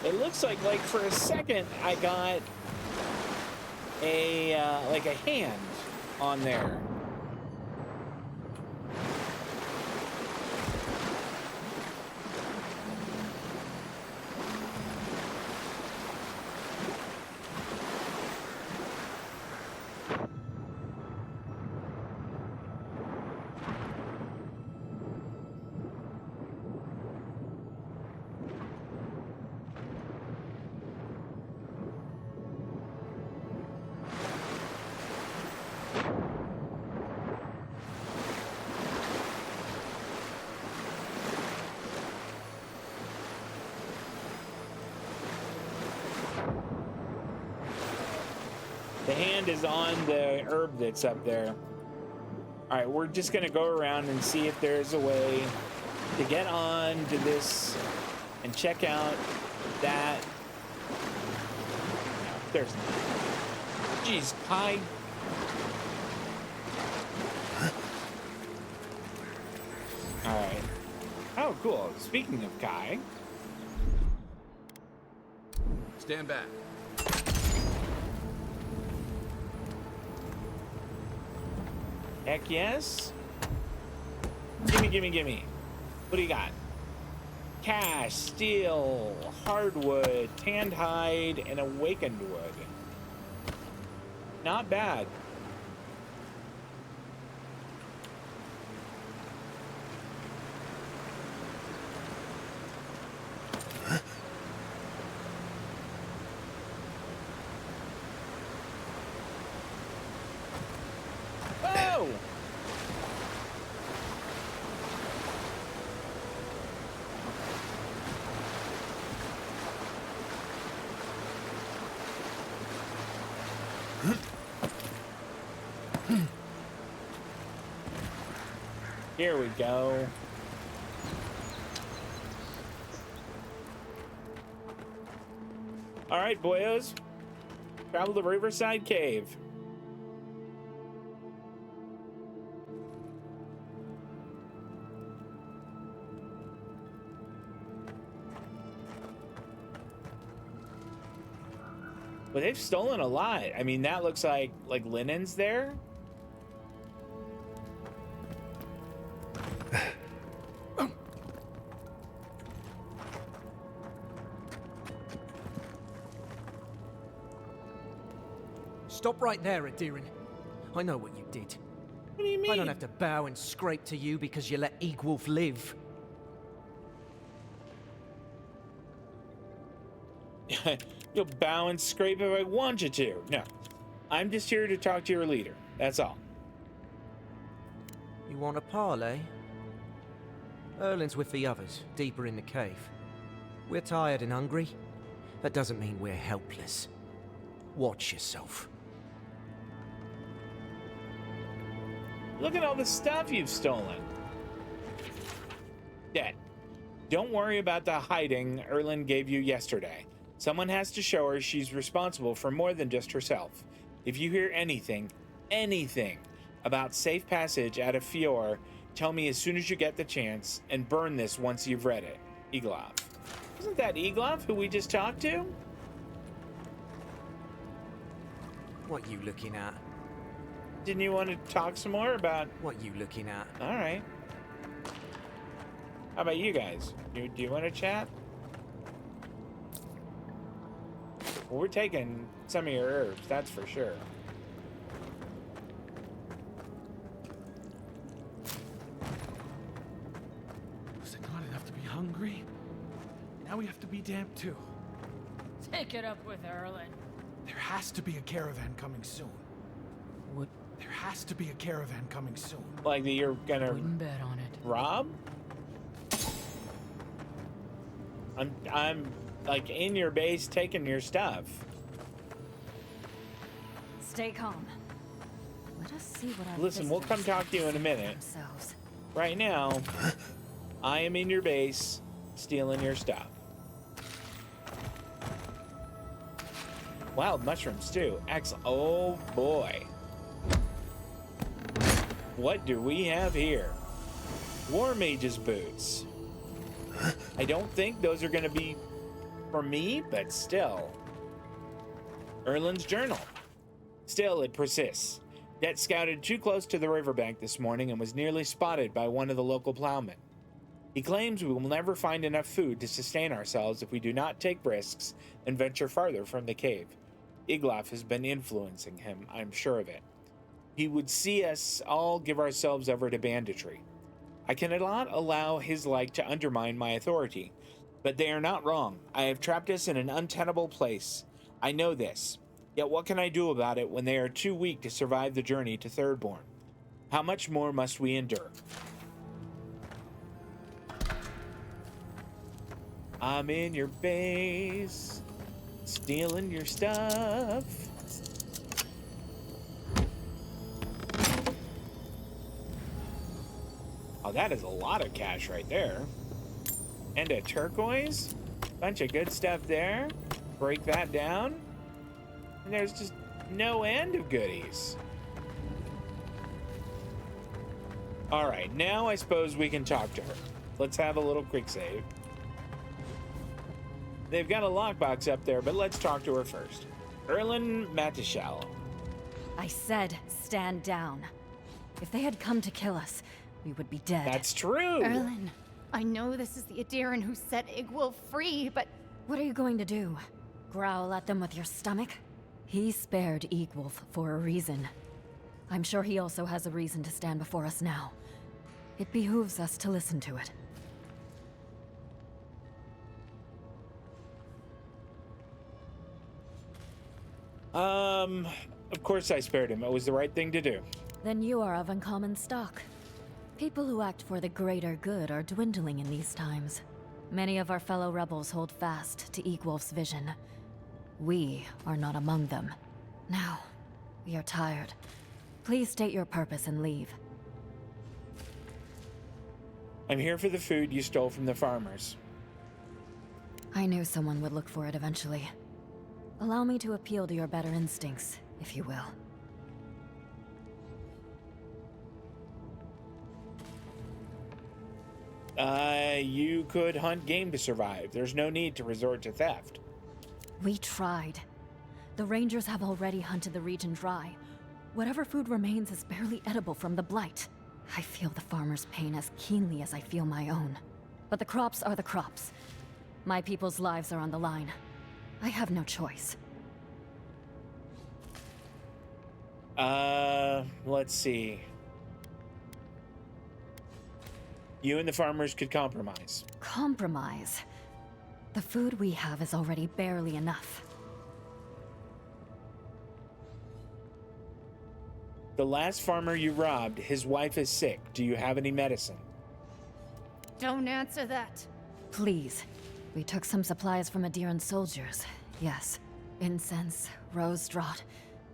It looks like for a second I got a like a hand on there. The hand is on the herb that's up there. All right, we're just gonna go around and see if there's a way to get on to this and check out that. No, there's not. Jeez, Kai. All right. Oh, cool. Speaking of Kai. Stand back. Heck yes. Gimme, gimme, gimme. What do you got? Cash, steel, hardwood, tanned hide, and awakened wood. Not bad. Oh! Here we go. All right, boyos. Travel to Riverside Cave. Well, they've stolen a lot. I mean, that looks like linens there. Stop right there, Adirin. I know what you did. What do you mean? I don't have to bow and scrape to you because you let Eagwolf live. You'll bow and scrape if I want you to. No, I'm just here to talk to your leader. That's all. You want a parley? Erlin's with the others, deeper in the cave. We're tired and hungry. That doesn't mean we're helpless. Watch yourself. Look at all the stuff you've stolen. Dad, don't worry about the hiding Erlin gave you yesterday. Someone has to show her she's responsible for more than just herself. If you hear anything about safe passage out of Fior, Tell me as soon as you get the chance, and burn this once you've read it. Eaglov. Isn't that Eaglov who we just talked to? What you looking at? Didn't you want to talk some more about... What you looking at? All right. How about you guys? Do you want to chat? Well, we're taking some of your herbs, that's for sure. Was it not enough to be hungry? Now we have to be damp too. Take it up with Erlen. There has to be a caravan coming soon. What? There has to be a caravan coming soon. Like that you're gonna Wouldn't bet on it. rob? I'm like in your base taking your stuff. Stay calm. Let us see what our Listen, we'll come talk to you in a minute. Themselves. Right now, I am in your base stealing your stuff. Wild mushrooms too. Excellent. Oh boy. What do we have here? War Mage's boots. I don't think those are going to be for me, but still. Erlen's journal. Still, it persists. Det scouted too close to the riverbank this morning and was nearly spotted by one of the local plowmen. He claims we will never find enough food to sustain ourselves if we do not take risks and venture farther from the cave. Iglaf has been influencing him, I'm sure of it. He would see us all give ourselves over to banditry. I cannot allow his like to undermine my authority, but they are not wrong. I have trapped us in an untenable place. I know this. Yet what can I do about it when they are too weak to survive the journey to Thirdborn? How much more must we endure? I'm in your base, stealing your stuff. Oh, that is a lot of cash right there. And a turquoise. Bunch of good stuff there. Break that down. And there's just no end of goodies. All right, now I suppose we can talk to her. Let's have a little quick save. They've got a lockbox up there, but let's talk to her first. Erlen Matishal. I said stand down. If they had come to kill us, we would be dead. That's true. Erlen, I know this is the Adiran who set Igwulf free, but... What are you going to do? Growl at them with your stomach? He spared Igwulf for a reason. I'm sure he also has a reason to stand before us now. It behooves us to listen to it. Of course I spared him. It was the right thing to do. Then you are of uncommon stock. People who act for the greater good are dwindling in these times. Many of our fellow rebels hold fast to Igwulf's vision. We are not among them. Now, we are tired. Please state your purpose and leave. I'm here for the food you stole from the farmers. I knew someone would look for it eventually. Allow me to appeal to your better instincts, if you will. You could hunt game to survive. There's no need to resort to theft. We tried. The Rangers have already hunted the region dry. Whatever food remains is barely edible from the blight. I feel the farmers' pain as keenly as I feel my own. But the crops are the crops. My people's lives are on the line. I have no choice. Let's see. You and the farmers could compromise. Compromise? The food we have is already barely enough. The last farmer you robbed, his wife is sick. Do you have any medicine? Don't answer that. Please. We took some supplies from Adiran soldiers. Yes. Incense, rose draught.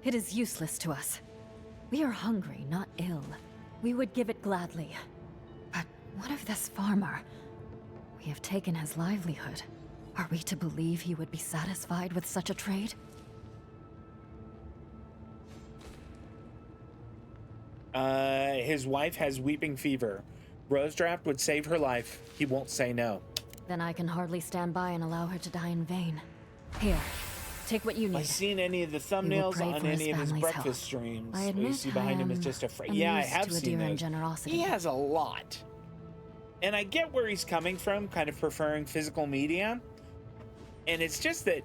It is useless to us. We are hungry, not ill. We would give it gladly. But what of this farmer? We have taken his livelihood. Are we to believe he would be satisfied with such a trade? His wife has weeping fever. Rosedraft would save her life. He won't say no. Then I can hardly stand by and allow her to die in vain. Here, take what you need. I've seen any of the thumbnails on any of his breakfast streams. I What you admit see behind him is just a Yeah, I have seen those. Generosity. He has a lot. And I get where he's coming from, kind of preferring physical media. And it's just that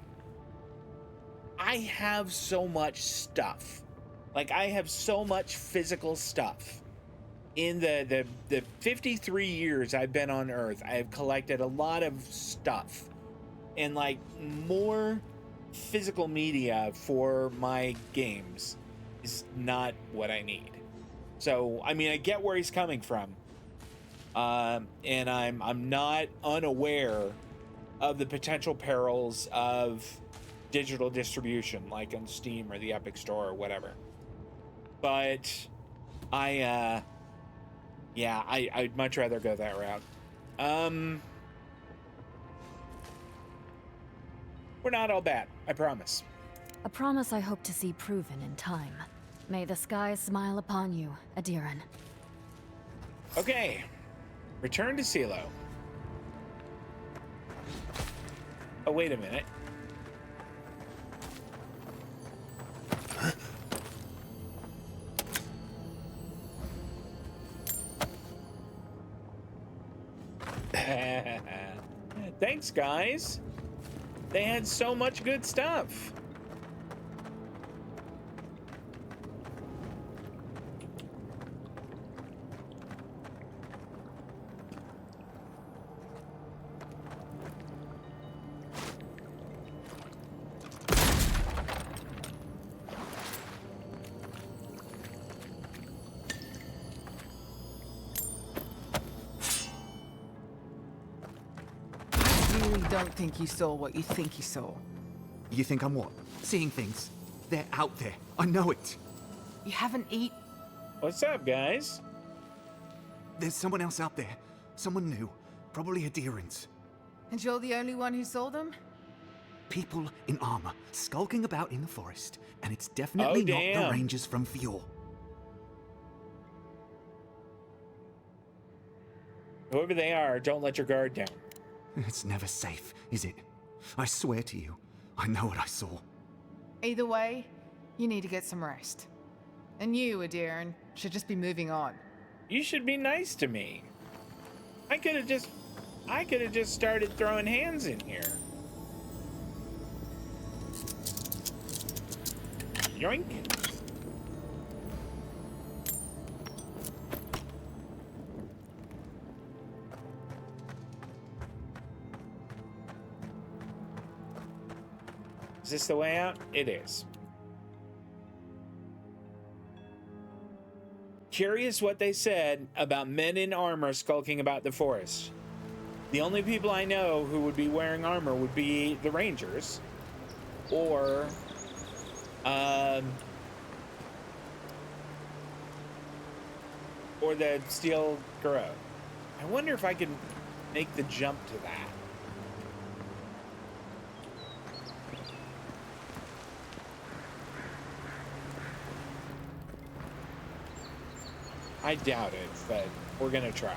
I have so much stuff. Like, I have so much physical stuff. In the 53 years I've been on Earth, I have collected a lot of stuff. And, like, more physical media for my games is not what I need. So, I mean, I get where he's coming from. And I'm not unaware of the potential perils of digital distribution, like on Steam or the Epic Store or whatever. But I'd much rather go that route. We're not all bad, I promise. A promise I hope to see proven in time. May the skies smile upon you, Adiran. Okay, return to Silo. Oh, wait a minute. Thanks, guys. They had so much good stuff. I don't think you saw what you think you saw. You think I'm what? Seeing things. They're out there. I know it. You haven't eaten. What's up, guys? There's someone else out there. Someone new. Probably Adirans. And you're the only one who saw them? People in armor, skulking about in the forest. And it's definitely not the Rangers from Fjord. Whoever they are, don't let your guard down. It's never safe, is it? I swear to you, I know what I saw. Either way, you need to get some rest. And you, Adiran, should just be moving on. You should be nice to me. I could have just started throwing hands in here. Yoink. Is this the way out? It is. Curious what they said about men in armor skulking about the forest. The only people I know who would be wearing armor would be the Rangers, or the Steel Garotte. I wonder if I can make the jump to that. I doubt it, but we're gonna try.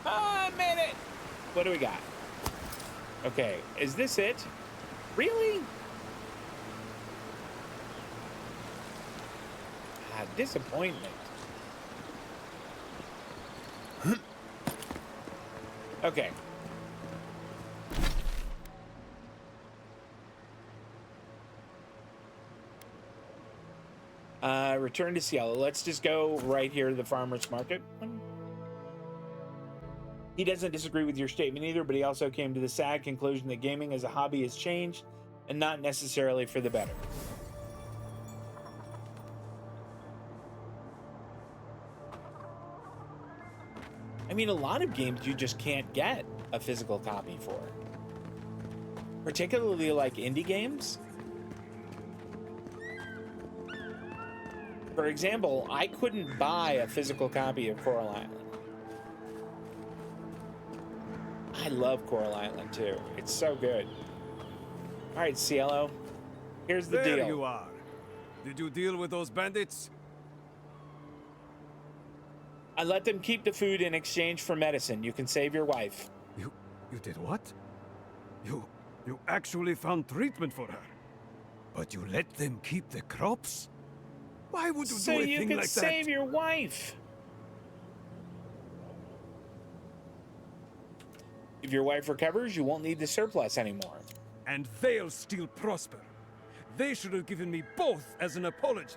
I made it! What do we got? Okay, is this it? Really? Ah, disappointment. Okay. Return to Cielo. Let's just go right here to the farmer's market. He doesn't disagree with your statement either, but he also came to the sad conclusion that gaming as a hobby has changed, and not necessarily for the better. I mean, a lot of games you just can't get a physical copy for. Particularly like indie games. For example, I couldn't buy a physical copy of Coral Island. I love Coral Island too. It's so good. All right, Cielo. Here's the deal. There you are. Did you deal with those bandits? I let them keep the food in exchange for medicine. You can save your wife. You did what? You actually found treatment for her? But you let them keep the crops? Why would you so do a you thing could like save that? your wife. If your wife recovers, you won't need the surplus anymore. And they'll still prosper. They should have given me both as an apology.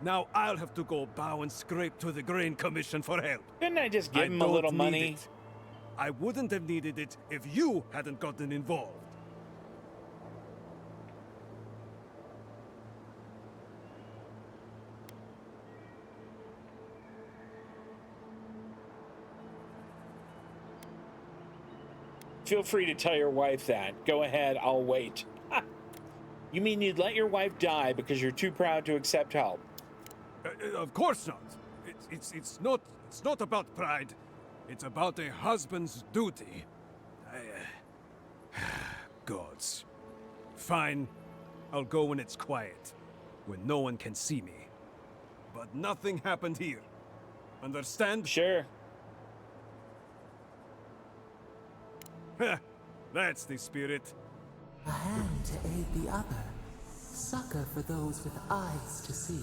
Now I'll have to go bow and scrape to the Grain Commission for help. Couldn't I just give him a little money? It. I wouldn't have needed it if you hadn't gotten involved. Feel free to tell your wife that. Go ahead, I'll wait. You mean you'd let your wife die because you're too proud to accept help? Of course not. It's not about pride. It's about a husband's duty. Gods. Fine. I'll go when it's quiet, when no one can see me. But nothing happened here. Understand? Sure. That's the spirit. A hand to aid the other. Succor for those with eyes to see.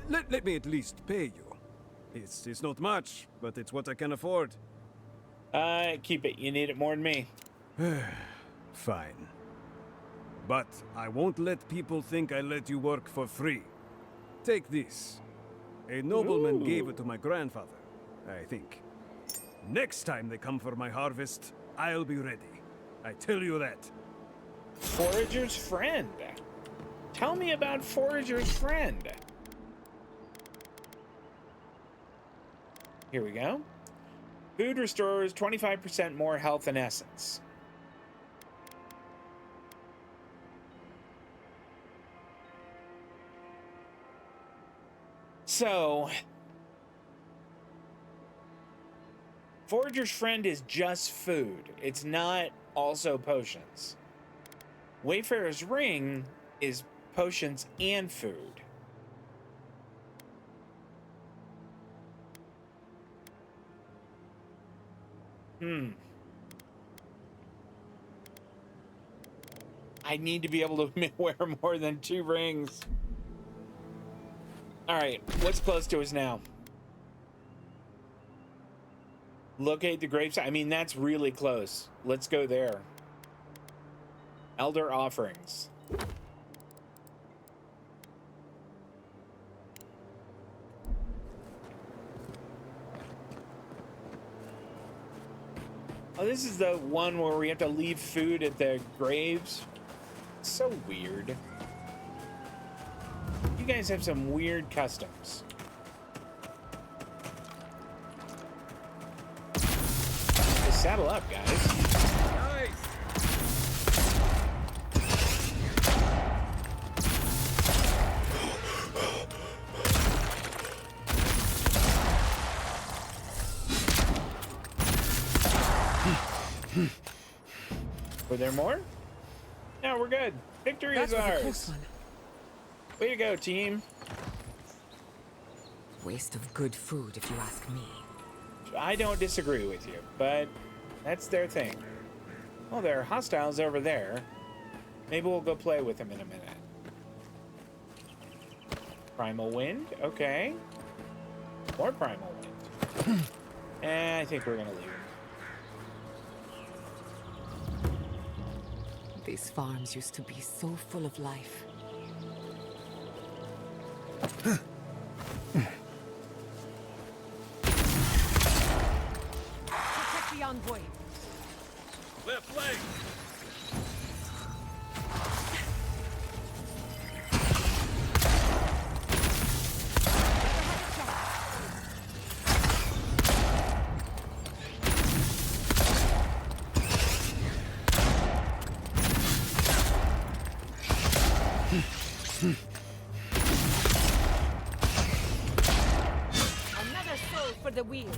Let me at least pay you. It's not much, but it's what I can afford. Keep it. You need it more than me. Fine. But I won't let people think I let you work for free. Take this. A nobleman gave it to my grandfather, I think. Next time they come for my harvest, I'll be ready. I tell you that. Forager's friend. Tell me about Forager's friend. Here we go. Food restores 25% more health and essence. So, Forager's friend is just food. It's not also potions. Wayfarer's ring is potions and food. I need to be able to wear more than 2 rings. All right, what's close to us now? Locate the gravesite. I mean, that's really close. Let's go there. Elder offerings. Oh, this is the one where we have to leave food at the graves. It's so weird. You guys have some weird customs. Just saddle up, guys. Nice. Were there more? No, we're good. Victory is ours. Close one. Way to go, team. Waste of good food, if you ask me. I don't disagree with you, but that's their thing. Well, there are hostiles over there. Maybe we'll go play with them in a minute. Primal Wind, okay. More Primal Wind. I think we're gonna leave them. These farms used to be so full of life. Protect the envoy. Left flank. Another soul for the wheel.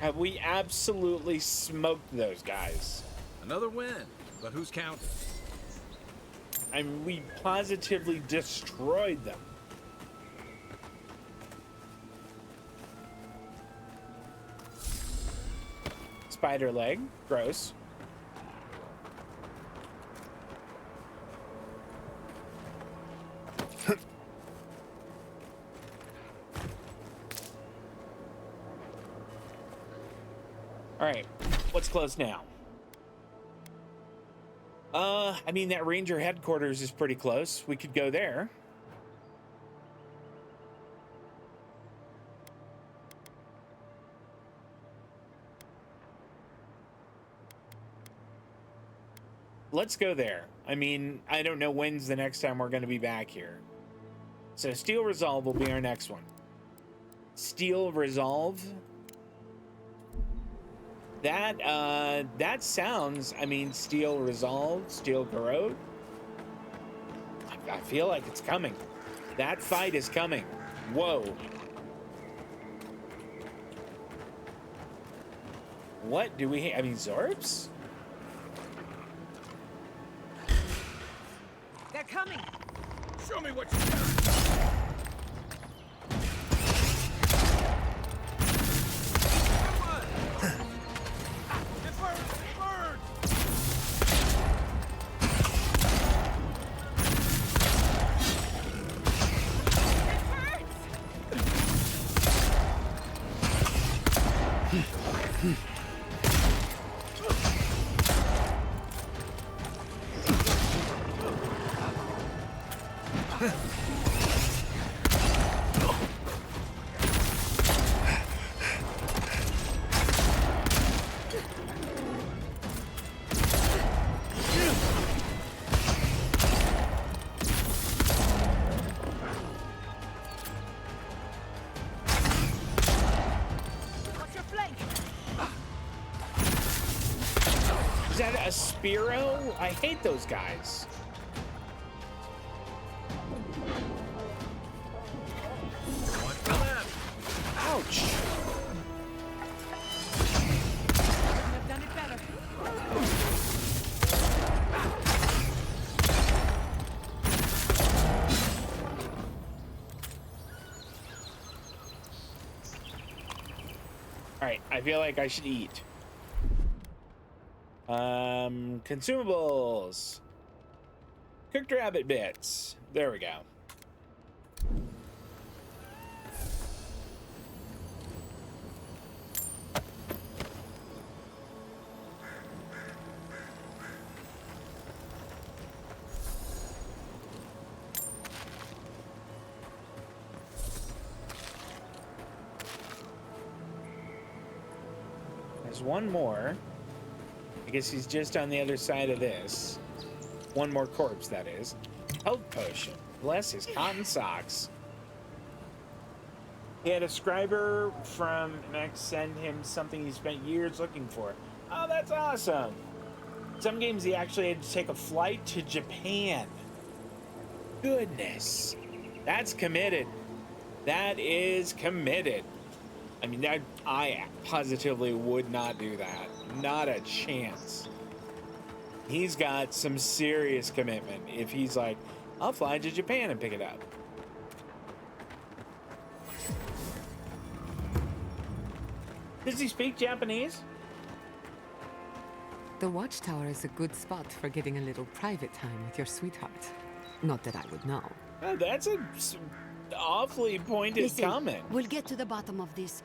Have we absolutely smoked those guys? Another win, but who's counting? I mean, we positively destroyed them. Spider leg, gross. All right, what's close now? I mean, that ranger headquarters is pretty close. We could go there. Let's go there. I mean, I don't know when's the next time we're going to be back here. So Steel Resolve will be our next one. Steel Resolve. That sounds, I mean, Steel Resolve, Steel Garotte. I feel like it's coming. That fight is coming. Whoa. What do we, I mean, Zorps? They're coming. Show me what you got. Is that a Spiro? I hate those guys. Ouch. I've done it better. All right, I feel like I should eat. Consumables. Cooked rabbit bits. There we go. There's one more. I guess he's just on the other side of this. One more corpse, that is. Health potion. Bless his cotton socks. He had a scriber from Max send him something he spent years looking for. Oh, that's awesome. Some games he actually had to take a flight to Japan. Goodness. That's committed. That is committed. I mean, I positively would not do that. Not a chance. He's got some serious commitment if he's like, I'll fly to Japan and pick it up. Does he speak Japanese? The watchtower is a good spot for getting a little private time with your sweetheart. Not that I would know. Oh, that's a awfully pointed Listen, comment. We'll get to the bottom of this.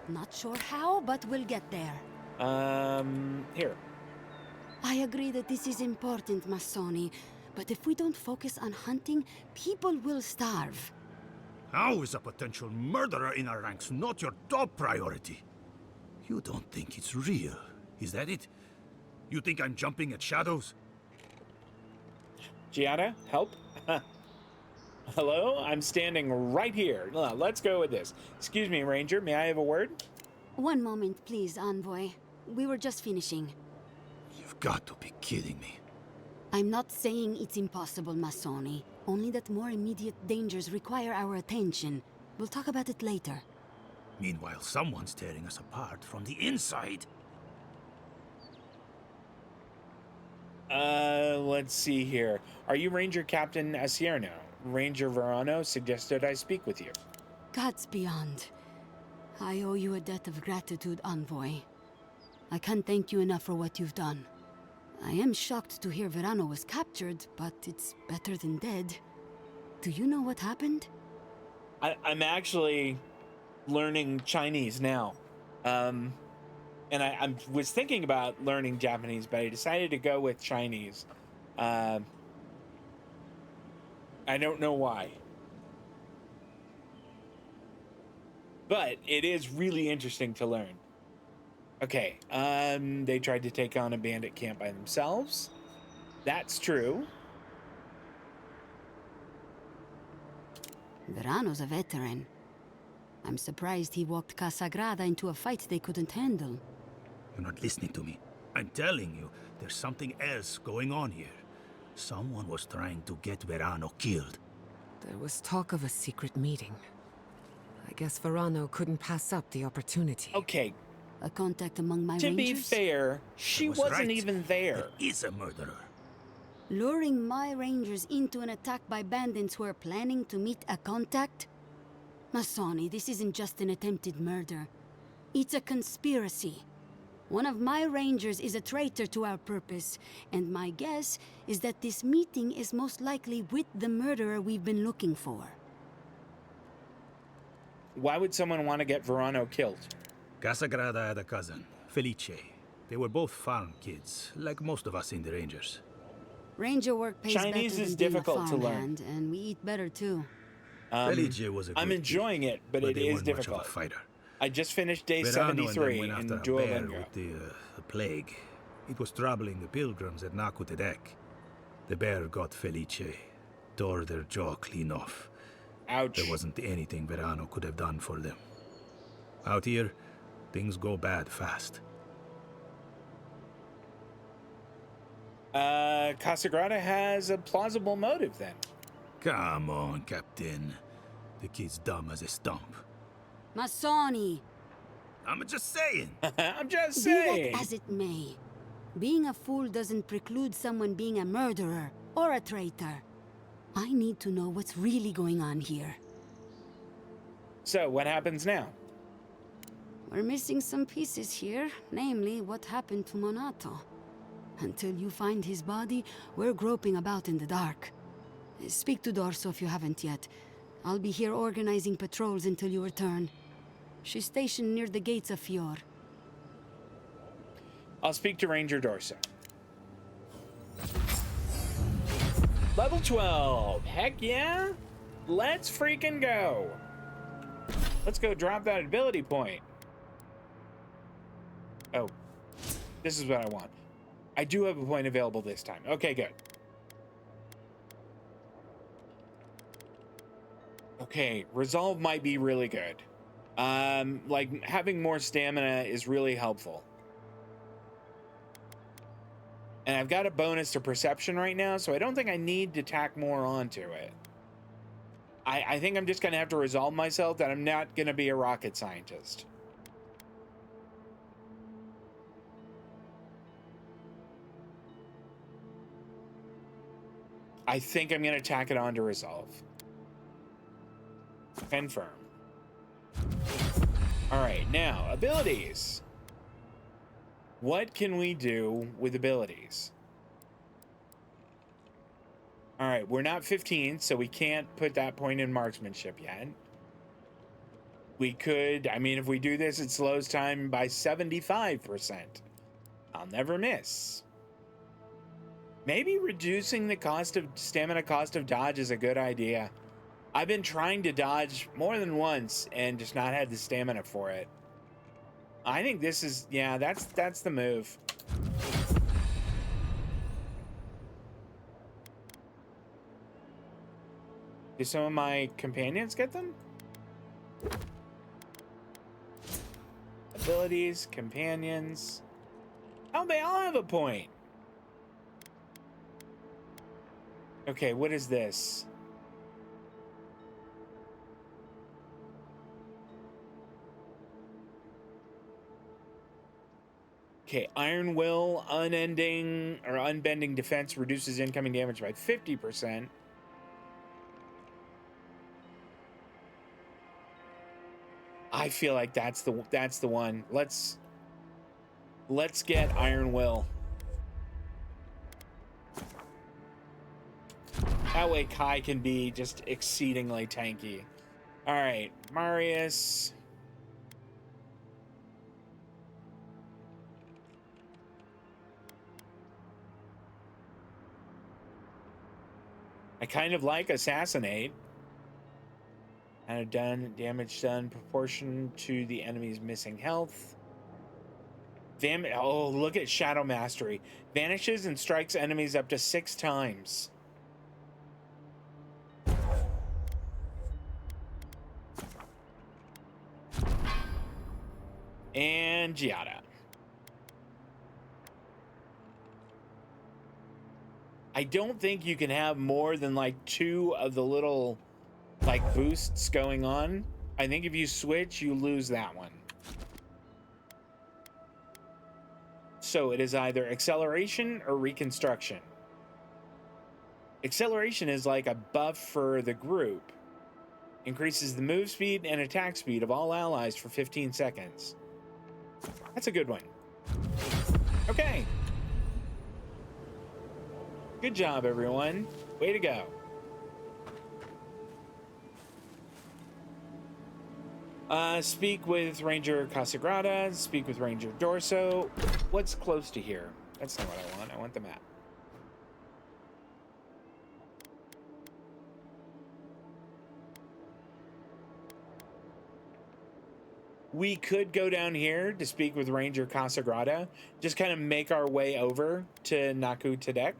Not sure how, but we'll get there. Here. I agree that this is important, Masoni, but if we don't focus on hunting, people will starve. How is a potential murderer in our ranks not your top priority? You don't think it's real, is that it? You think I'm jumping at shadows? Giatta, help? Hello? I'm standing right here. Let's go with this. Excuse me, Ranger. May I have a word? One moment, please, Envoy. We were just finishing. You've got to be kidding me. I'm not saying it's impossible, Masoni. Only that more immediate dangers require our attention. We'll talk about it later. Meanwhile, someone's tearing us apart from the inside. Let's see here. Are you Ranger Captain Asierno? Ranger Verano suggested I speak with you. Gods beyond. I owe you a debt of gratitude, Envoy. I can't thank you enough for what you've done. I am shocked to hear Verano was captured, but it's better than dead. Do you know what happened? I'm actually learning Chinese now. And I was thinking about learning Japanese, but I decided to go with Chinese. I don't know why. But it is really interesting to learn. Okay, they tried to take on a bandit camp by themselves. That's true. Verano's a veteran. I'm surprised he walked Casagrada into a fight they couldn't handle. You're not listening to me. I'm telling you, there's something else going on here. Someone was trying to get Verano killed. There was talk of a secret meeting. I guess Verano couldn't pass up the opportunity. Okay. A contact among my to rangers? be fair, she wasn't right. even there. There is a murderer. Luring my rangers into an attack by bandits who are planning to meet a contact? Masoni, this isn't just an attempted murder. It's a conspiracy. One of my rangers is a traitor to our purpose, and my guess is that this meeting is most likely with the murderer we've been looking for. Why would someone want to get Verano killed? Casagrada had a cousin, Felice. They were both farm kids, like most of us in the Rangers. Ranger work pays Chinese better is than being difficult a to learn. farmhand, and we eat better too. Felice was a I'm good enjoying kid, it, but it they is weren't much difficult. of a fighter. I just finished day Verano and them 73 went in after a bear Duolingo. with the plague. It was troubling the pilgrims at Nakutedek. The bear got Felice, tore their jaw clean off. Ouch. There wasn't anything Verano could have done for them. Out here, things go bad fast. Casagrada has a plausible motive then. Come on, Captain. The kid's dumb as a stump. Masoni! I'm just saying. I'm just Be saying. that as it may, being a fool doesn't preclude someone being a murderer or a traitor. I need to know what's really going on here. So, what happens now? We're missing some pieces here, namely what happened to Monato. Until you find his body, we're groping about in the dark. Speak to Dorso if you haven't yet. I'll be here organizing patrols until you return. She's stationed near the gates of Fior. I'll speak to Ranger Dorso. Level 12. Heck yeah. Let's freaking go. Let's go drop that ability point. Oh, this is what I want. I do have a point available this time. Okay, good. Okay, resolve might be really good. Like having more stamina is really helpful. And I've got a bonus to perception right now, so I don't think I need to tack more onto it. I think I'm just gonna have to resolve myself that I'm not gonna be a rocket scientist. I think I'm gonna tack it on to resolve. Confirm. All right, now abilities. What can we do with abilities? All right, we're not 15, so we can't put that point in marksmanship yet. We could, I mean, if we do this, it slows time by 75%. I'll never miss. Maybe reducing the cost of stamina cost of dodge is a good idea. I've been trying to dodge more than once and just not had the stamina for it. I think this is, yeah, that's the move. Do some of my companions get them? Abilities, companions. Oh, they all have a point. Okay, what is this? Okay, Iron Will, unending or unbending defense reduces incoming damage by 50%. I feel like that's the one. Let's get Iron Will. That way Kai can be just exceedingly tanky. All right, Marius. I kind of like Assassinate. And damage done proportion to the enemy's missing health. Oh, look at Shadow Mastery. Vanishes and strikes enemies up to 6 times. And Giatta. I don't think you can have more than like 2 of the little like boosts going on. I think if you switch, you lose that one. So it is either acceleration or reconstruction. Acceleration is like a buff for the group. Increases the move speed and attack speed of all allies for 15 seconds. That's a good one. Okay. Good job, everyone. Way to go. Speak with Ranger Casagrada. Speak with Ranger Dorso. What's close to here? That's not what I want. I want the map. We could go down here to speak with Ranger Casagrada. Just kind of make our way over to Naku Tedek.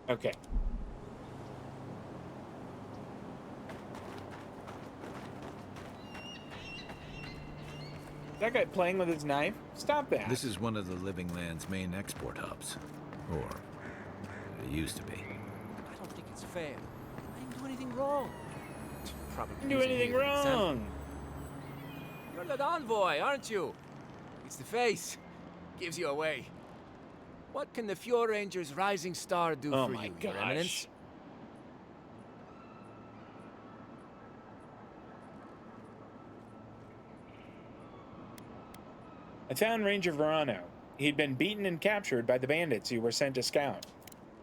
Okay. That guy playing with his knife? Stop that. This is one of the Living Land's main export hubs. Or it used to be. I don't think it's fair. I didn't do anything wrong. Probably Didn't do anything wrong. You're the envoy, aren't you? It's the face. Gives you away. What can the Fjord Ranger's Rising Star do for you, Your Eminence? I found Ranger Verano. He'd been beaten and captured by the bandits you were sent to scout.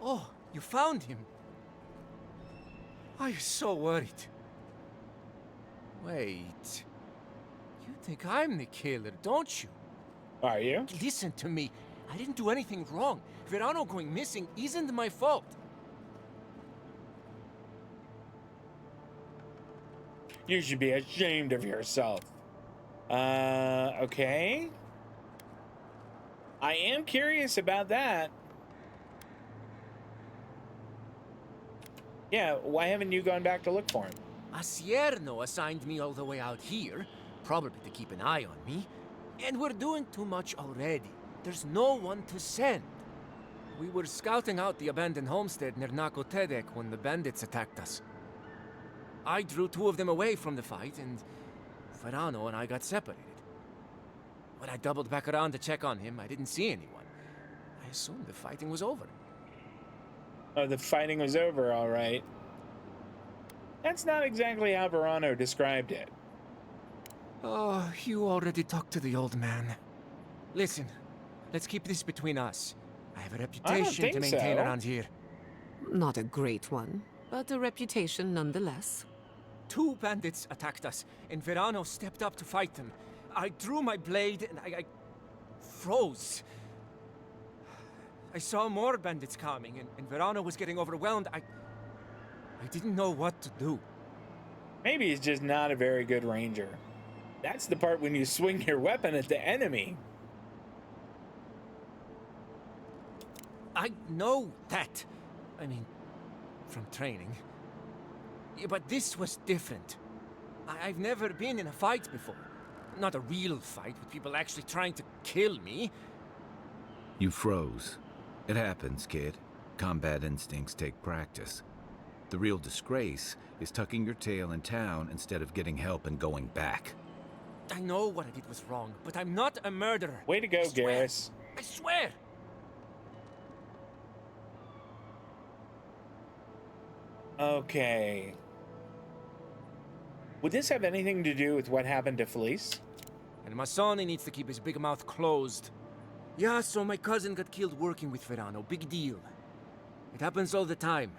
Oh, you found him. I was so worried. Wait. You think I'm the killer, don't you? Are you? Listen to me. I didn't do anything wrong. Verano going missing isn't my fault. You should be ashamed of yourself. Okay. I am curious about that. Yeah, why haven't you gone back to look for him? Asierno assigned me all the way out here, probably to keep an eye on me. And we're doing too much already. There's no one to send. We were scouting out the abandoned homestead near Nakotedek when the bandits attacked us. I drew 2 of them away from the fight, and Verano and I got separated. When I doubled back around to check on him, I didn't see anyone. I assumed the fighting was over. Oh, the fighting was over, all right. That's not exactly how Verano described it. Oh, you already talked to the old man. Listen, let's keep this between us. I have a reputation to maintain around here. Not a great one, but a reputation nonetheless. 2 bandits attacked us, and Verano stepped up to fight them. I drew my blade, and I froze. I saw more bandits coming, and Verano was getting overwhelmed. I didn't know what to do. Maybe he's just not a very good ranger. That's the part when you swing your weapon at the enemy. I know that. I mean, from training. Yeah, but this was different. I've never been in a fight before. Not a real fight with people actually trying to kill me. You froze. It happens, kid. Combat instincts take practice. The real disgrace is tucking your tail in town instead of getting help and going back. I know what I did was wrong, but I'm not a murderer. Way to go, Garrus. I swear! Okay. Would this have anything to do with what happened to Felice? And Masoni needs to keep his big mouth closed. Yeah, so my cousin got killed working with Verano. Big deal. It happens all the time.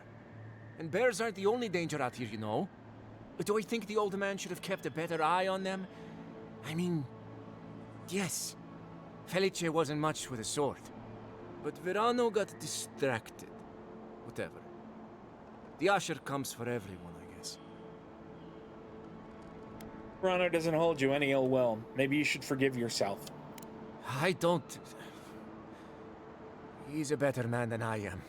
And bears aren't the only danger out here, you know. But do I think the old man should have kept a better eye on them? I mean, yes. Felice wasn't much with a sword. But Verano got distracted. Whatever. The usher comes for everyone, I guess. Verano doesn't hold you any ill will. Maybe you should forgive yourself. I don't. He's a better man than I am.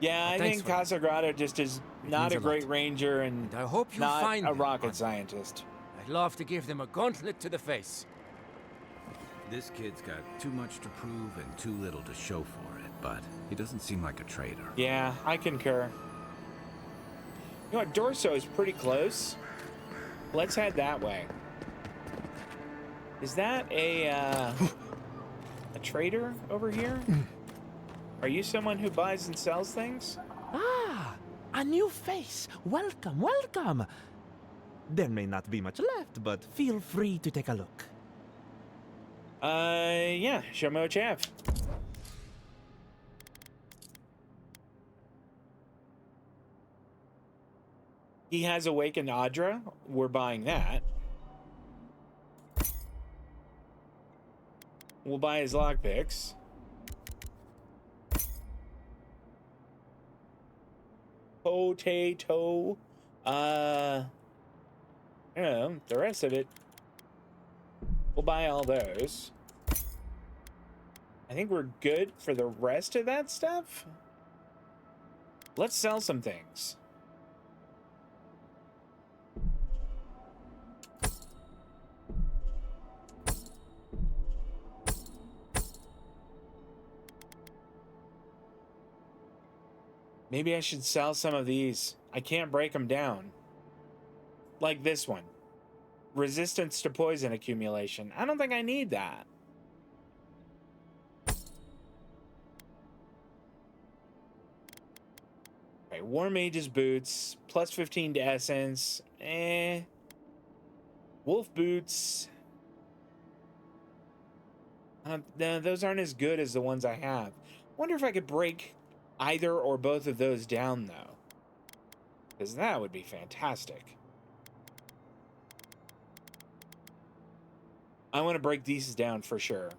Yeah, I think Casagrado just is not a great ranger and I hope you not find a them, rocket scientist. I'd love to give them a gauntlet to the face. This kid's got too much to prove and too little to show for it, but he doesn't seem like a traitor. Yeah, I concur. You know what, Dorso is pretty close. Let's head that way. Is that a trader over here? Are you someone who buys and sells things? Ah, a new face. Welcome, welcome. There may not be much left, but feel free to take a look. Yeah, show me what you have. He has Awakened Adra. We're buying that. We'll buy his lockpicks. Potato. I don't know, the rest of it. We'll buy all those. I think we're good for the rest of that stuff. Let's sell some things. Maybe I should sell some of these. I can't break them down. Like this one. Resistance to poison accumulation. I don't think I need that. Okay, War Mage's boots. Plus 15 to essence. Wolf boots. No, those aren't as good as the ones I have. Wonder if I could break either or both of those down, though. Because that would be fantastic. I want to break these down for sure.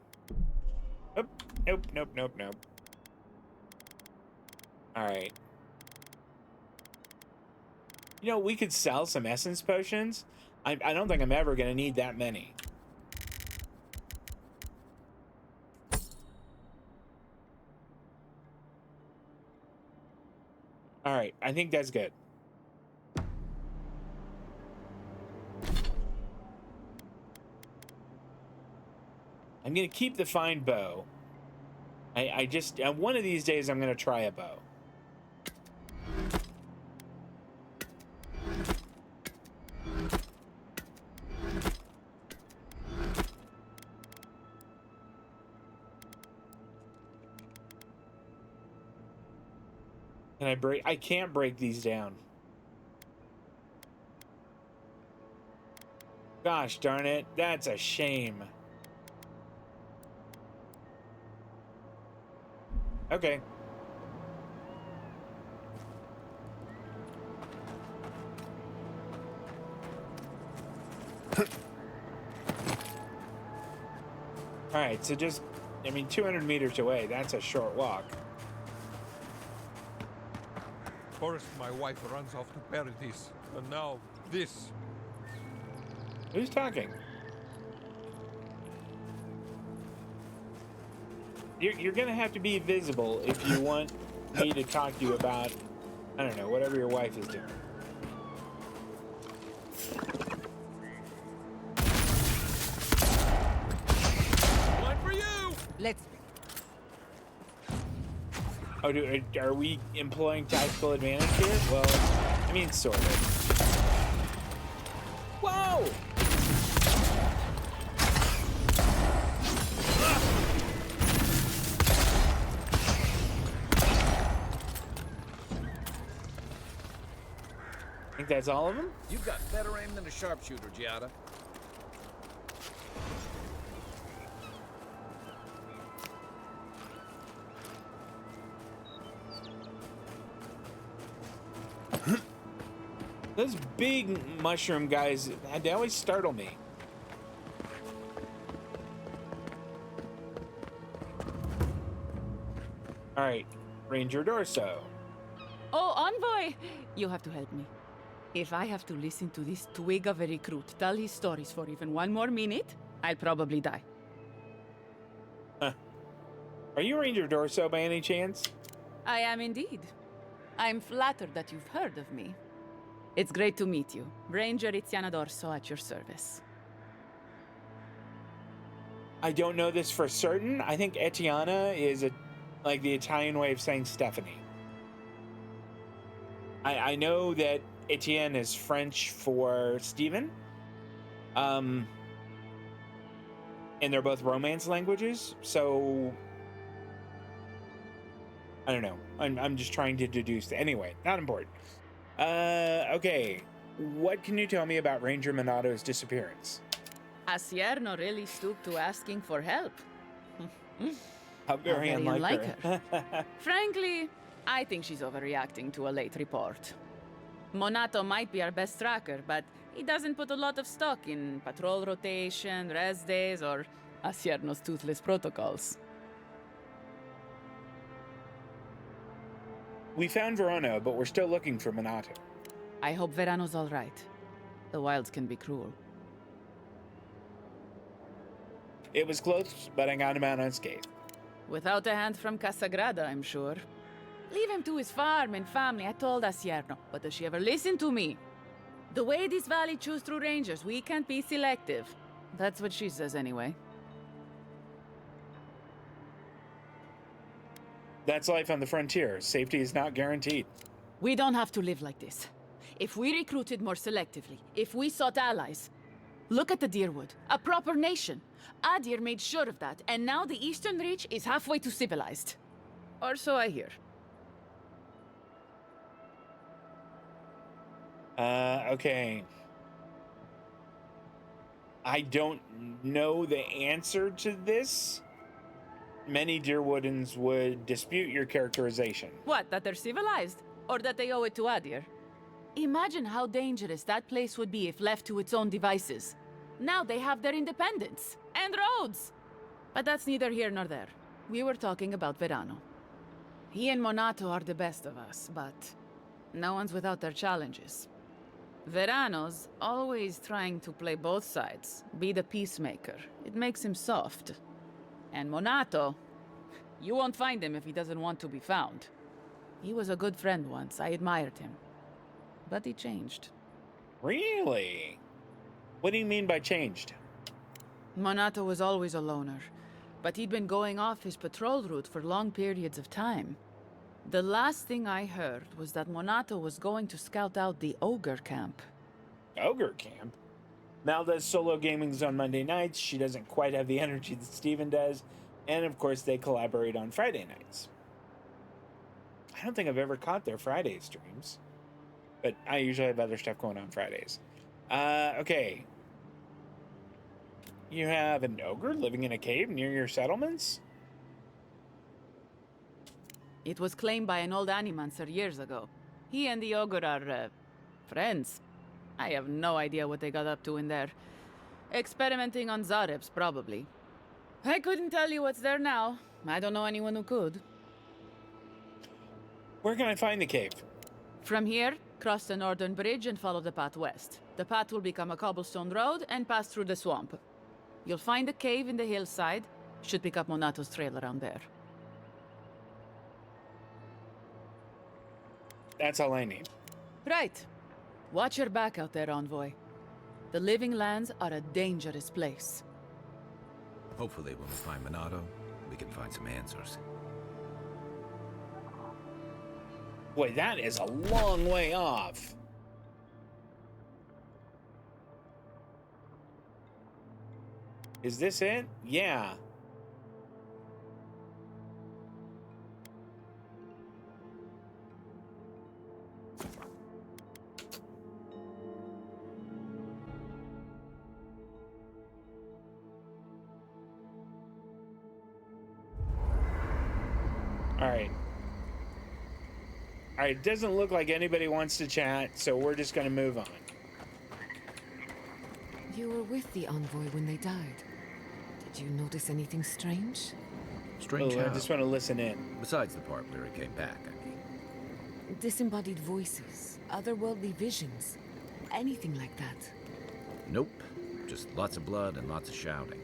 Oh, nope, nope, nope, nope. Alright. You know, we could sell some essence potions. I don't think I'm ever going to need that many. Alright, I think that's good. I'm going to keep the fine bow. I just, one of these days I'm going to try a bow. Can I break? I can't break these down. Gosh darn it, that's a shame. Okay. Alright, so just, 200 meters away, that's a short walk. First, my wife runs off to Paradise, and now this. Who's talking? You're gonna have to be visible if you want me to talk to you about, I don't know, whatever your wife is doing. Let's. Oh, are we employing tactical advantage here? Well, I mean, sort of. Whoa! I think that's all of them? You've got better aim than a sharpshooter, Giatta. Those big mushroom guys, they always startle me. All right, Ranger Dorso. Oh, Envoy! You have to help me. If I have to listen to this twig of a recruit tell his stories for even one more minute, I'll probably die. Huh. Are you Ranger Dorso by any chance? I am indeed. I'm flattered that you've heard of me. It's great to meet you. Ranger Itiana Dorso at your service. I don't know this for certain. I think Etiana is like the Italian way of saying Stephanie. I know that Etienne is French for Stephen. And they're both Romance languages, so I don't know. I'm just trying to deduce. Anyway, not important. Okay. What can you tell me about Ranger Monato's disappearance? Asierno really stooped to asking for help. How very unlike her. Frankly, I think she's overreacting to a late report. Monato might be our best tracker, but he doesn't put a lot of stock in patrol rotation, rest days, or Asierno's toothless protocols. We found Verona, but we're still looking for Monato. I hope Verano's all right. The wilds can be cruel. It was close, but I got him out unscathed. Without a hand from Casagrada, I'm sure. Leave him to his farm and family, I told Asierno. But does she ever listen to me? The way this valley chews through rangers, we can't be selective. That's what she says anyway. That's life on the frontier. Safety is not guaranteed. We don't have to live like this. If we recruited more selectively, if we sought allies... Look at the Deerwood, a proper nation. Adir made sure of that, and now the Eastern Reach is halfway to civilized. Or so I hear. Okay. I don't know the answer to this. Many Deerwoodans would dispute your characterization. What, that they're civilized? Or that they owe it to Adir? Imagine how dangerous that place would be if left to its own devices. Now they have their independence. And roads! But that's neither here nor there. We were talking about Verano. He and Monato are the best of us, but no one's without their challenges. Verano's always trying to play both sides, be the peacemaker. It makes him soft. And Monato, you won't find him if he doesn't want to be found. He was a good friend once, I admired him. But he changed. Really? What do you mean by changed? Monato was always a loner, but he'd been going off his patrol route for long periods of time. The last thing I heard was that Monato was going to scout out the Ogre Camp. Ogre Camp? Mal does solo gamings on Monday nights. She doesn't quite have the energy that Steven does. And of course, they collaborate on Friday nights. I don't think I've ever caught their Friday streams. But I usually have other stuff going on Fridays. Okay. You have an ogre living in a cave near your settlements? It was claimed by an old animancer years ago. He and the ogre are, friends. I have no idea what they got up to in there. Experimenting on Zarebs, probably. I couldn't tell you what's there now. I don't know anyone who could. Where can I find the cave? From here, cross the northern bridge and follow the path west. The path will become a cobblestone road and pass through the swamp. You'll find a cave in the hillside. Should pick up Monato's trail around there. That's all I need. Right. Watch your back out there, Envoy. The Living Lands are a dangerous place. Hopefully when we find Monato, we can find some answers. Boy, that is a long way off. Is this it? Yeah. Alright. Alright, it doesn't look like anybody wants to chat, so we're just gonna move on. You were with the envoy when they died. Did you notice anything strange? Strange I how? just want to listen in. Besides the part where he came back, I mean. Disembodied voices, otherworldly visions, anything like that. Nope. Just lots of blood and lots of shouting.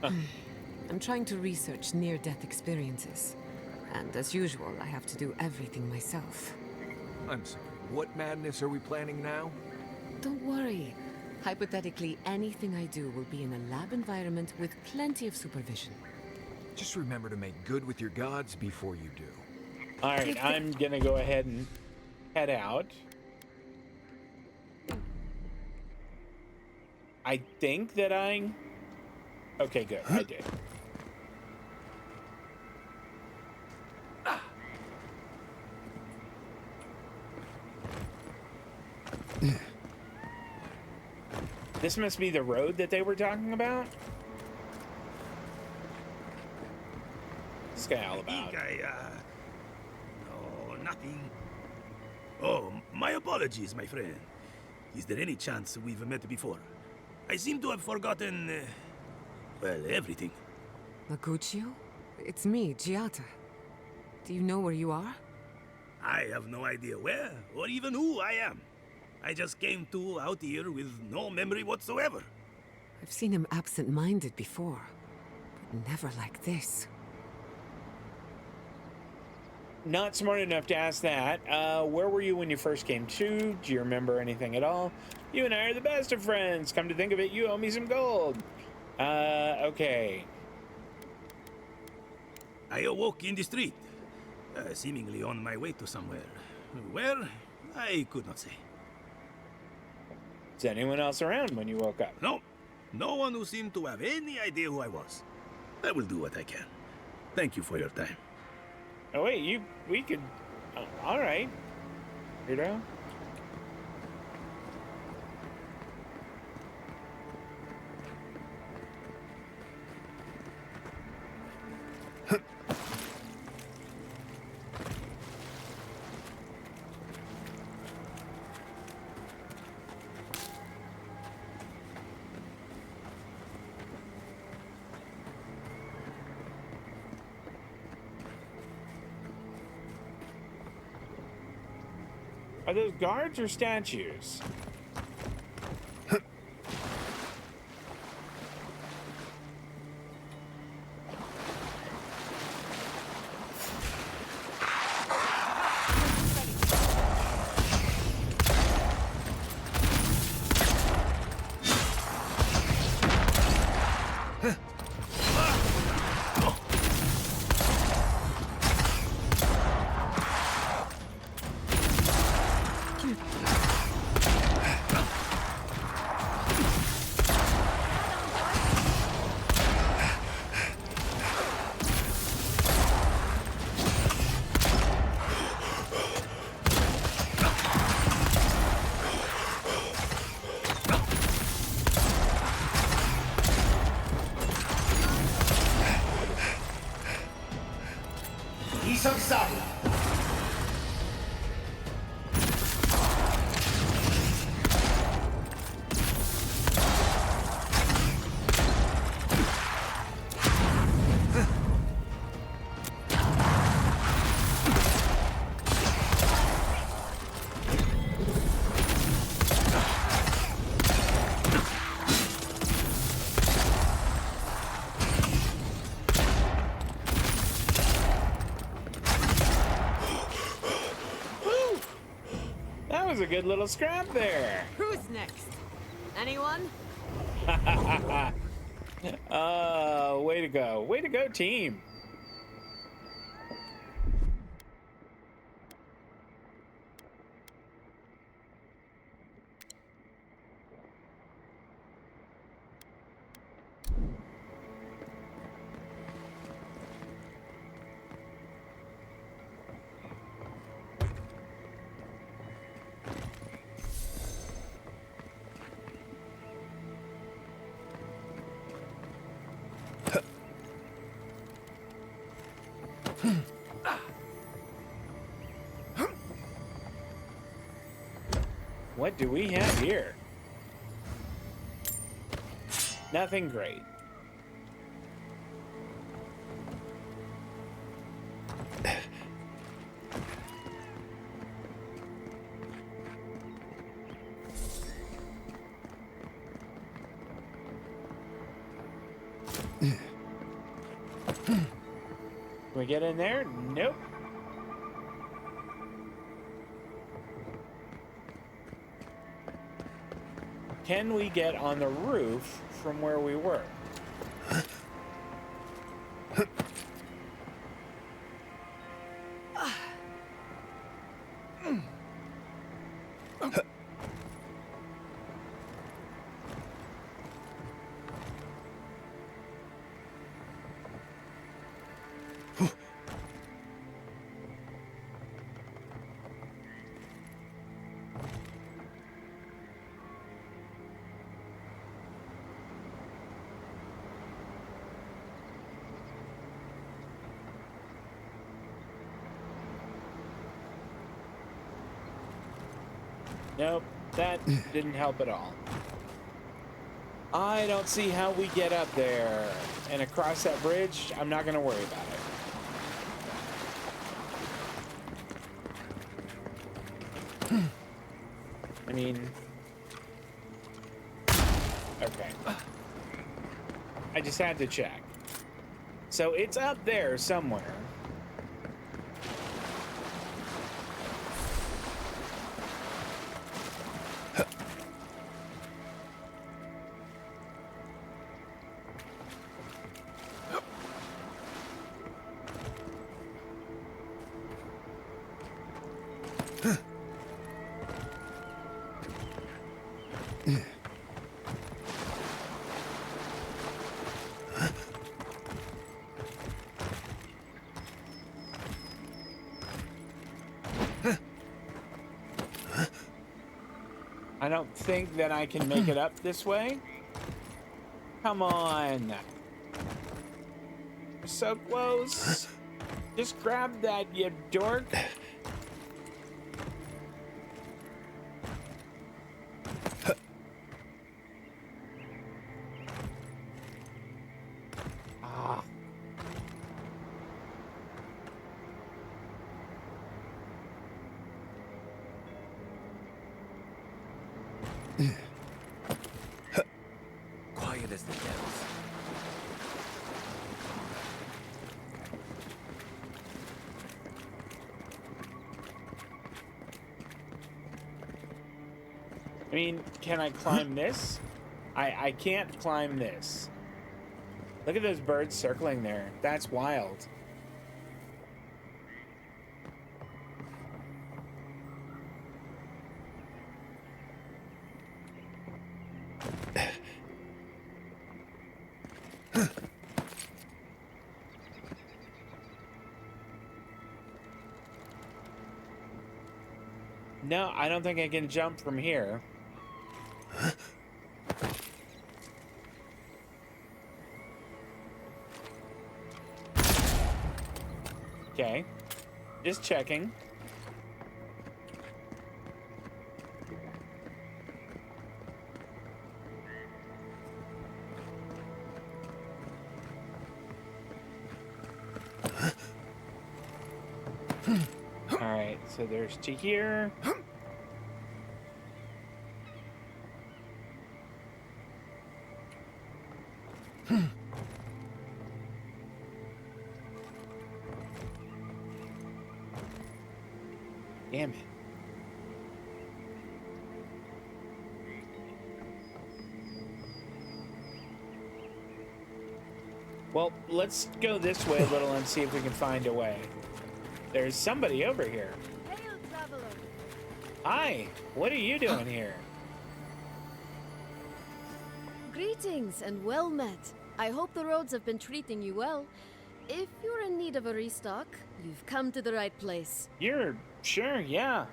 I'm trying to research near-death experiences. And as usual, I have to do everything myself. I'm sorry, what madness are we planning now? Don't worry. Hypothetically, anything I do will be in a lab environment with plenty of supervision. Just remember to make good with your gods before you do. Alright, I'm gonna go ahead and head out. I think that I... Okay, good. I did. This must be the road that they were talking about? What's this guy all about? No, nothing. Oh, my apologies, my friend. Is there any chance we've met before? I seem to have forgotten, well, everything. Maguccio? It's me, Giatta. Do you know where you are? I have no idea where, or even who I am. I just came out here with no memory whatsoever. I've seen him absent-minded before, but never like this. Not smart enough to ask that. Where were you when you first came to? Do you remember anything at all? You and I are the best of friends. Come to think of it, you owe me some gold. Okay. I awoke in the street, seemingly on my way to somewhere. Where? I could not say. Is anyone else around when you woke up? No. No one who seemed to have any idea who I was. I will do what I can. Thank you for your time. Oh, wait, we could... all right. Weirdo. Are those guards or statues? Was a good little scrap there. Who's next? Anyone? Way to go. Way to go, team. What do we have here? Nothing great. Can we get in there? Nope. Can we get on the roof from where we were? Nope, that didn't help at all. I don't see how we get up there and across that bridge. I'm not going to worry about it. I mean, okay. I just had to check. So it's up there somewhere. I don't think that I can make it up this way. Come on. We're so close. Just grab that, you dork. Ah. Quiet as the devils. I mean, can I climb this? I can't climb this. Look at those birds circling there. That's wild. No, I don't think I can jump from here. Okay. Just checking. All right, so there's to here. Damn it. Well, let's go this way a little and see if we can find a way. There's somebody over here. Hail, traveler. Hi, what are you doing here? Greetings and well met. I hope the roads have been treating you well. If you're in need of a restock, you've come to the right place. You're sure, yeah.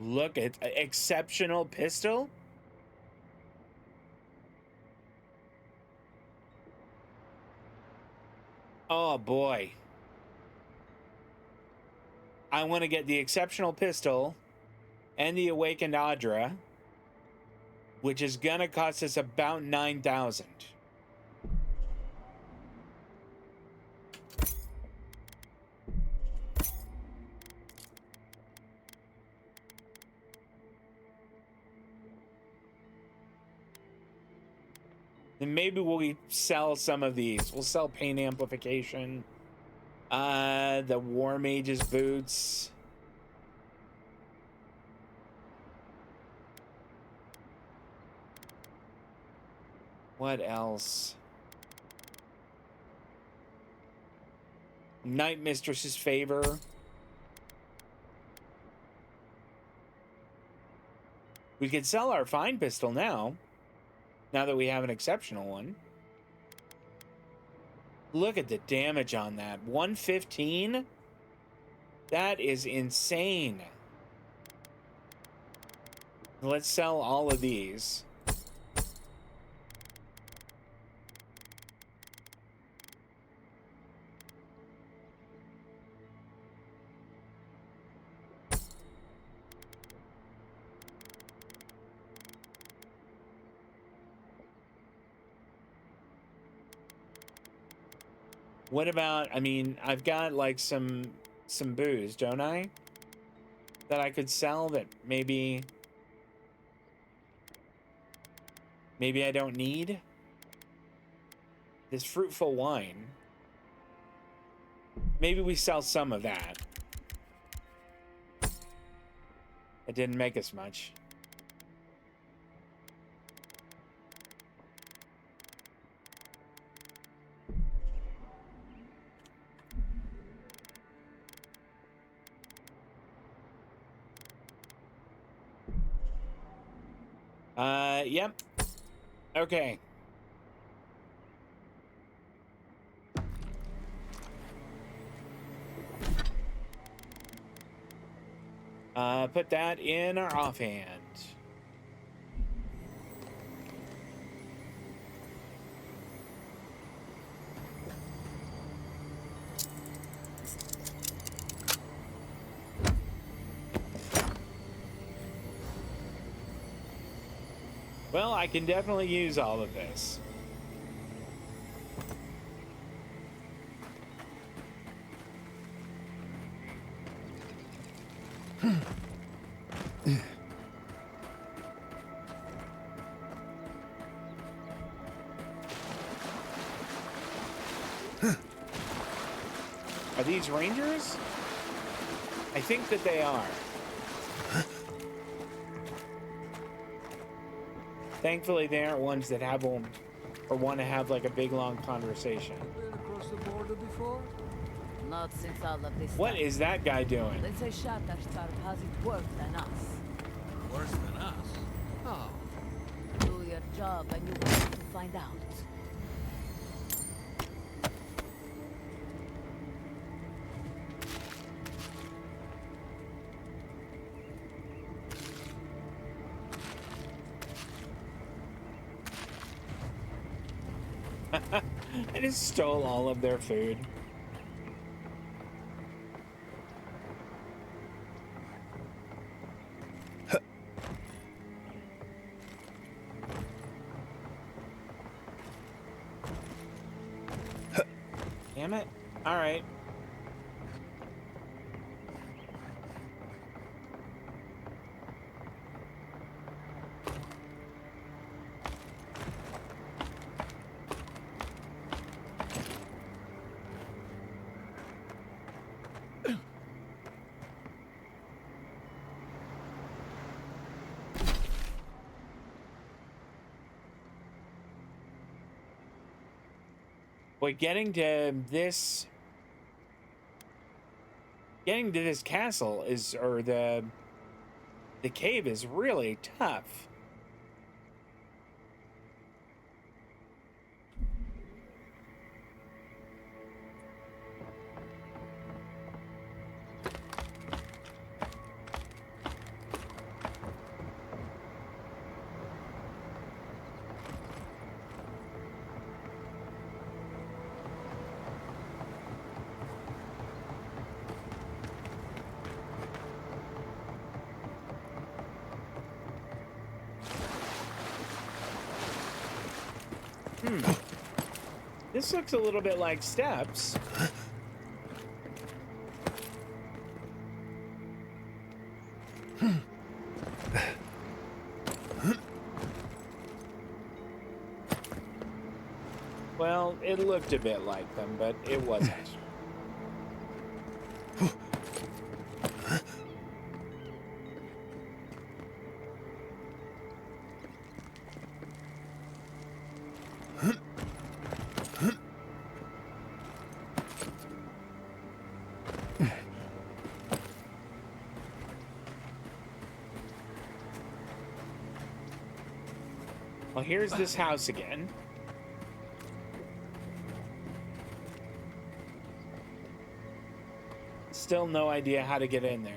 Look at exceptional pistol. Oh boy. I want to get the exceptional pistol and the awakened Audra, which is gonna cost us about 9,000. Then maybe we'll sell some of these. We'll sell pain amplification. The War Mage's boots. What else? Night Mistress's favor. We could sell our fine pistol now that we have an exceptional one. Look at the damage on that. 115? That is insane. Let's sell all of these. What about, I mean, I've got like some booze, don't I? That I could sell that maybe I don't need. This fruitful wine. Maybe we sell some of that. It didn't make us much. Yep. Okay. Put that in our offhand. Well, I can definitely use all of this. Are these rangers? I think that they are. Thankfully, they aren't ones that have them or want to have like a big long conversation. Been across the border before? Not since all of this. What is that guy doing? Let's say Shatterstar has it worse than us. Worse than us? How? Do your job and you will have to find out. I just stole all of their food. Damn it. All right. But getting to this castle is, or the cave is really tough. This looks a little bit like steps. Well, it looked a bit like them, but it wasn't. Well, here's this house again. Still no idea how to get in there.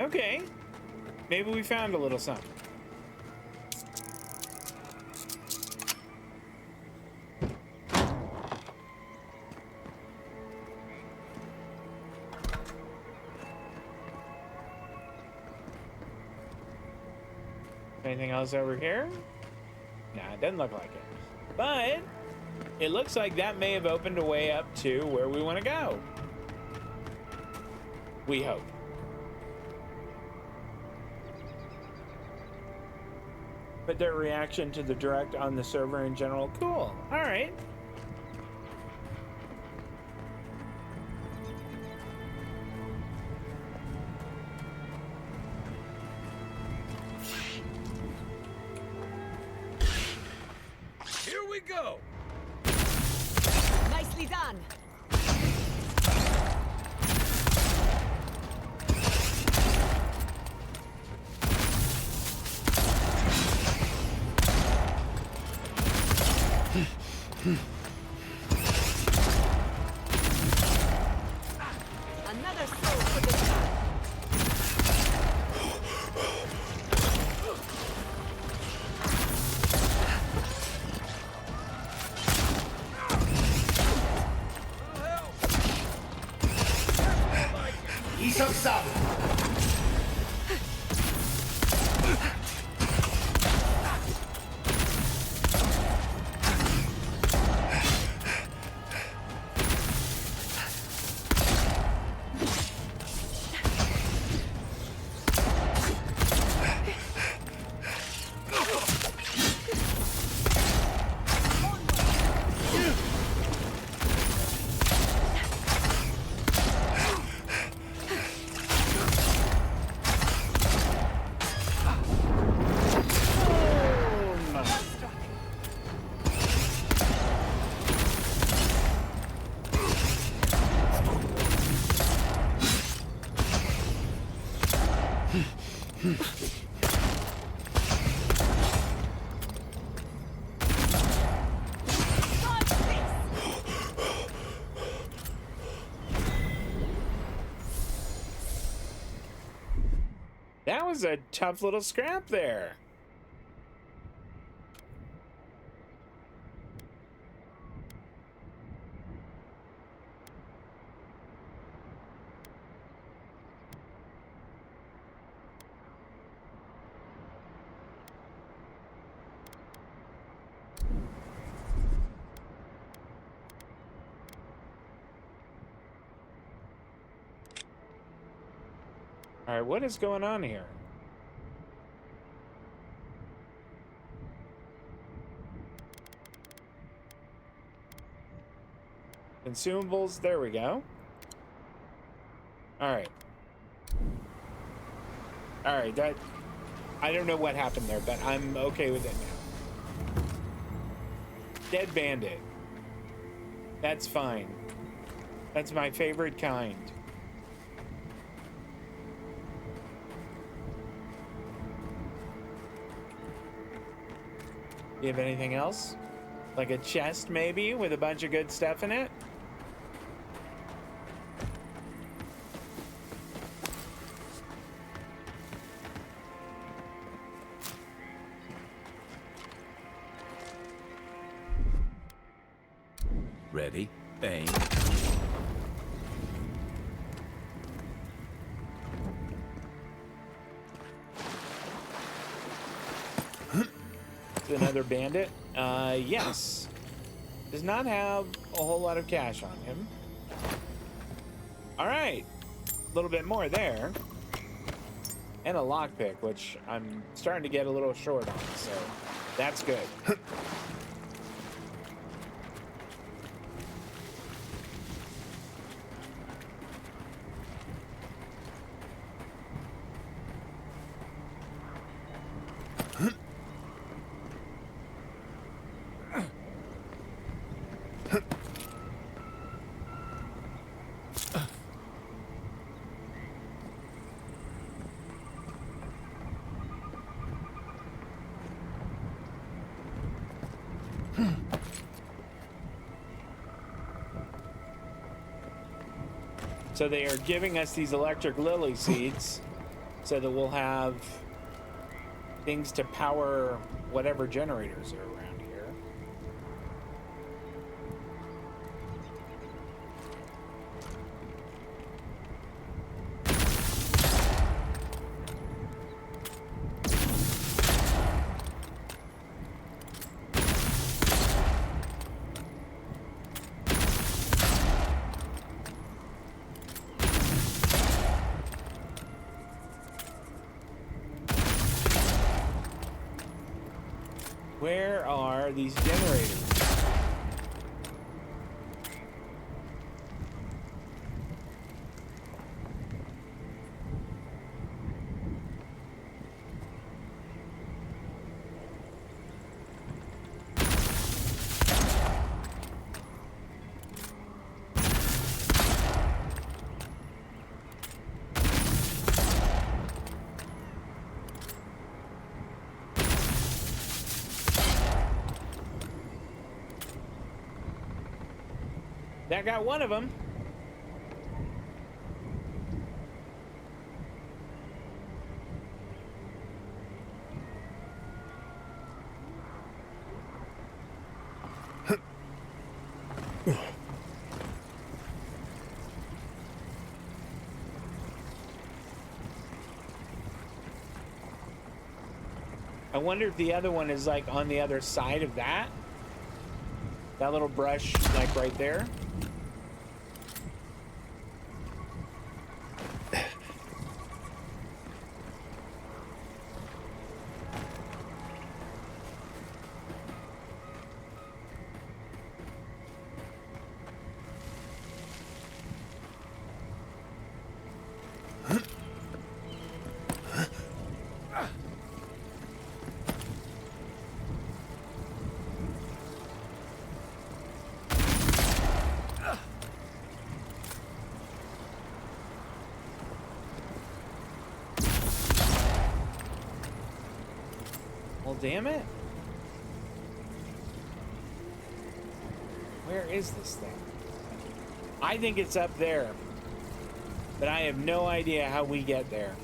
Okay, maybe we found a little something. Anything else over here? Nah, it doesn't look like it. But it looks like that may have opened a way up to where we want to go. We hope. But their reaction to the direct on the server in general, cool. All right. Here we go. Nicely done. Another soul for the time. That was a tough little scrap there. Alright, what is going on here? Consumables, there we go. Alright. Alright, that... I don't know what happened there, but I'm okay with it now. Dead bandit. That's fine. That's my favorite kind. You have anything else? Like a chest, maybe, with a bunch of good stuff in it? Ready? Aim. Another bandit? Yes. Does not have a whole lot of cash on him. Alright. A little bit more there. And a lockpick, which I'm starting to get a little short on, so that's good. So they are giving us these electric lily seeds so that we'll have things to power whatever generators are around here. Where are these generators? That got one of them. I wonder if the other one is like on the other side of that. That little brush, like right there. Well, damn it. Where is this thing? I think it's up there, but I have no idea how we get there.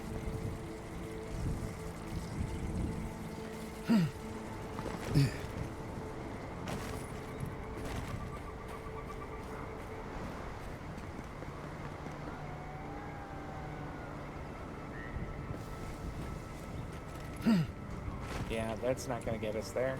Yeah, that's not going to get us there.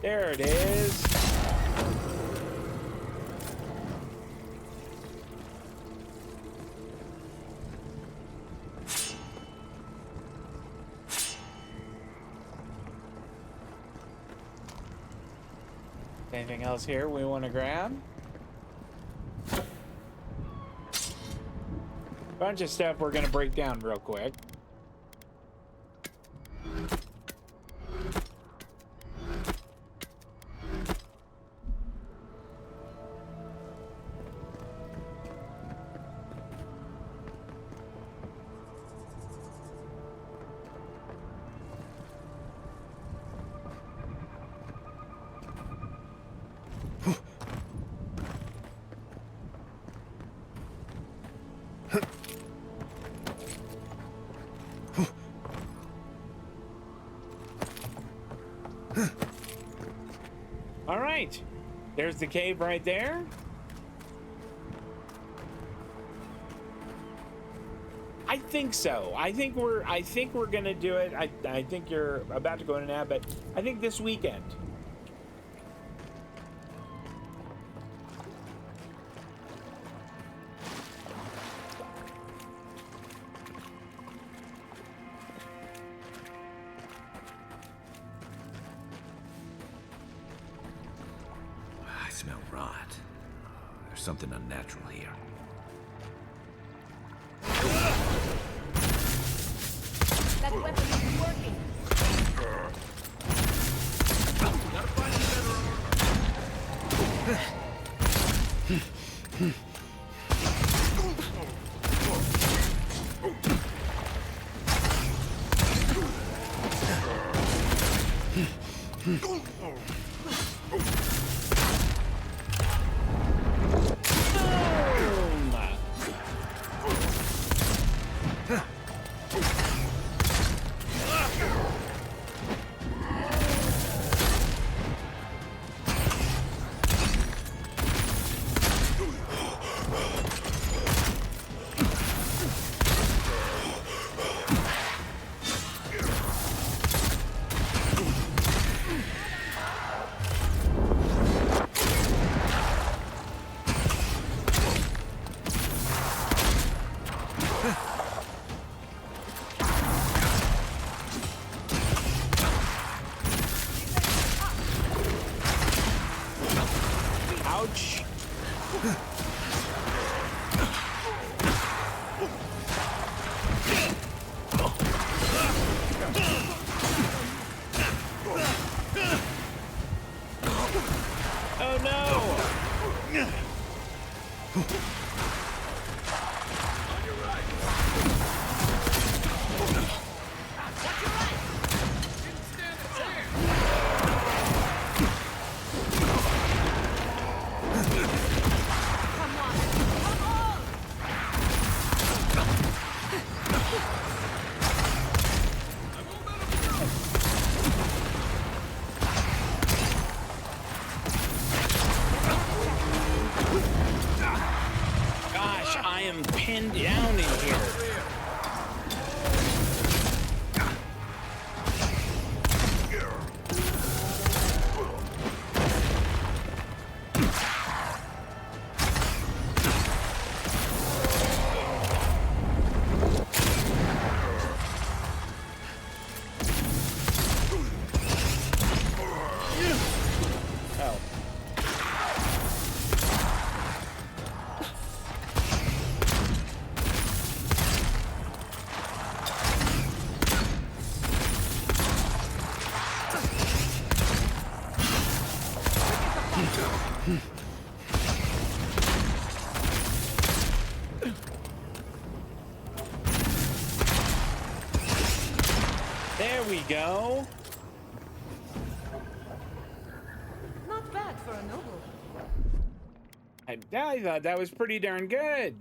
There it is. Anything else here we want to grab? Bunch of stuff we're gonna break down real quick. All right, there's the cave right there. I think so. I think we're gonna do it. I think you're about to go in and out, but I think this weekend. I smell rot. There's something unnatural here. That weapon isn't working. Gotta find better armor. Ouch. Oh no. Gosh, I am pinned down in here. Oh. There we go. Not bad for a noble. I thought that was pretty darn good.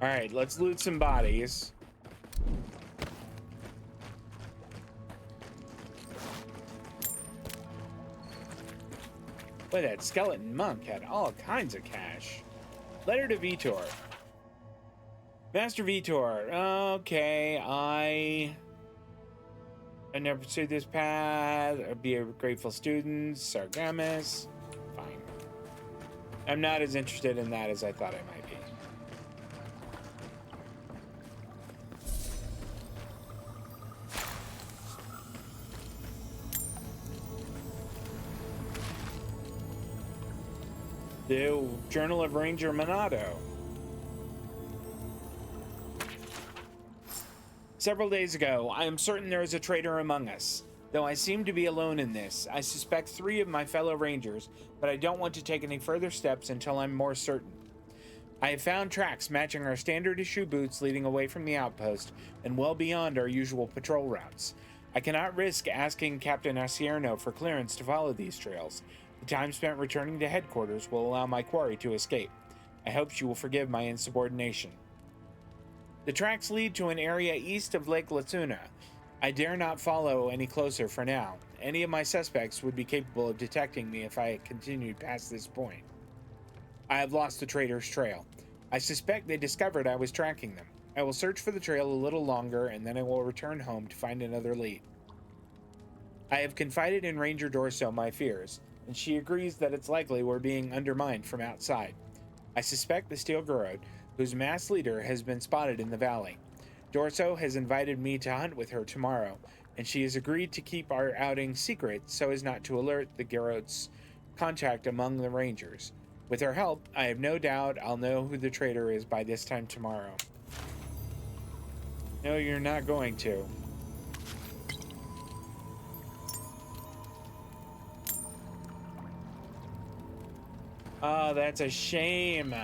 All right, let's loot some bodies. Boy, that skeleton monk had all kinds of cash. Letter to Vitor. Master Vitor, okay, I never pursued this path. I'd be a grateful student. Sargamus. Fine. I'm not as interested in that as I thought I might be. The Journal of Ranger Monado. Several days ago, I am certain there is a traitor among us. Though I seem to be alone in this, I suspect 3 of my fellow rangers, but I don't want to take any further steps until I'm more certain. I have found tracks matching our standard issue boots leading away from the outpost and well beyond our usual patrol routes. I cannot risk asking Captain Asierno for clearance to follow these trails. The time spent returning to headquarters will allow my quarry to escape. I hope she will forgive my insubordination. The tracks lead to an area east of Lake Latuna. I dare not follow any closer for now. Any of my suspects would be capable of detecting me if I continued past this point. I have lost the traitor's trail. I suspect they discovered I was tracking them. I will search for the trail a little longer and then I will return home to find another lead. I have confided in Ranger Dorso my fears, and she agrees that it's likely we're being undermined from outside. I suspect the Steel Garotte, whose mass leader has been spotted in the valley. Dorso has invited me to hunt with her tomorrow, and she has agreed to keep our outing secret so as not to alert the Garotte's contact among the Rangers. With her help, I have no doubt I'll know who the traitor is by this time tomorrow. No, you're not going to. Oh, that's a shame.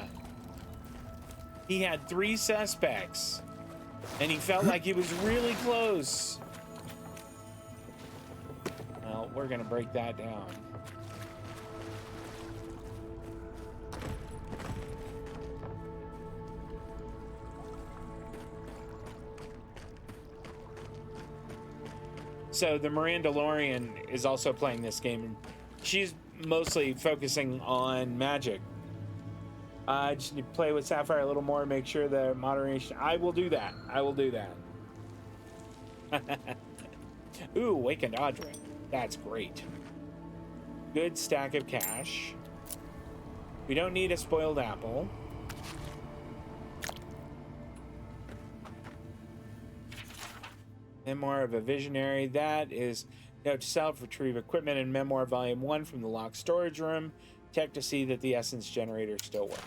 He had 3 suspects, and he felt like he was really close. Well, we're gonna break that down. So the Mirandalorian is also playing this game, and she's mostly focusing on magic. I just need to play with Sapphire a little more, make sure the moderation. I will do that. I will do that. Ooh, Awakened Audra. That's great. Good stack of cash. We don't need a spoiled apple. Memoir of a Visionary. That is note to self, retrieve equipment and Memoir Volume 1 from the locked storage room. Check to see that the essence generators still work.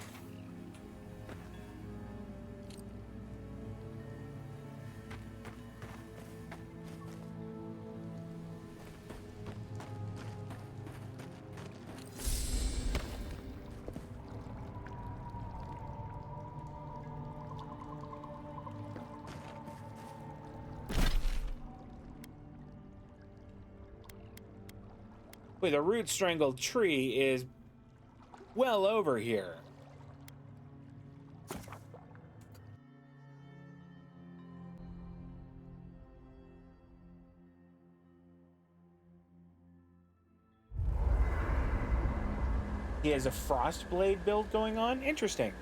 With a root strangled tree is well over here. He has a frost blade build going on. Interesting.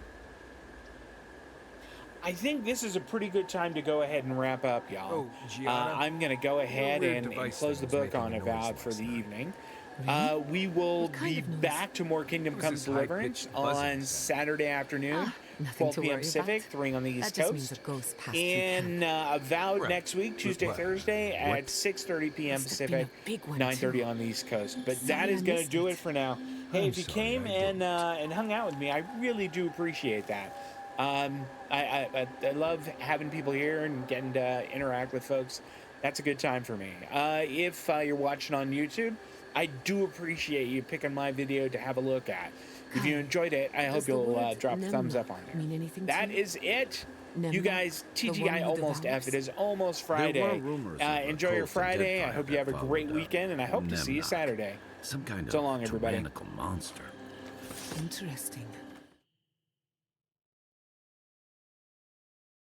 I think this is a pretty good time to go ahead and wrap up, y'all. I'm going to go ahead and close the book on Avowed for the evening. We will be back to more Kingdom Come Deliverance on Saturday afternoon, 12 p.m. Pacific, 3 on the East Coast. And Avowed next week, Tuesday, Thursday at 6:30 p.m. Pacific, 9:30 on the East Coast. But that is going to do it for now. Hey, if you came and hung out with me, I really do appreciate that. I love having people here and getting to interact with folks. That's a good time for me. If you're watching on YouTube, I do appreciate you picking my video to have a look at. If you enjoyed it, I hope you'll drop a thumbs up on there. That is it. You guys, TGI almost F. It is almost Friday. Enjoy your Friday. I hope you have a great weekend, and I hope to see you Saturday. Some kind so long, of everybody. tyrannical monster. Interesting.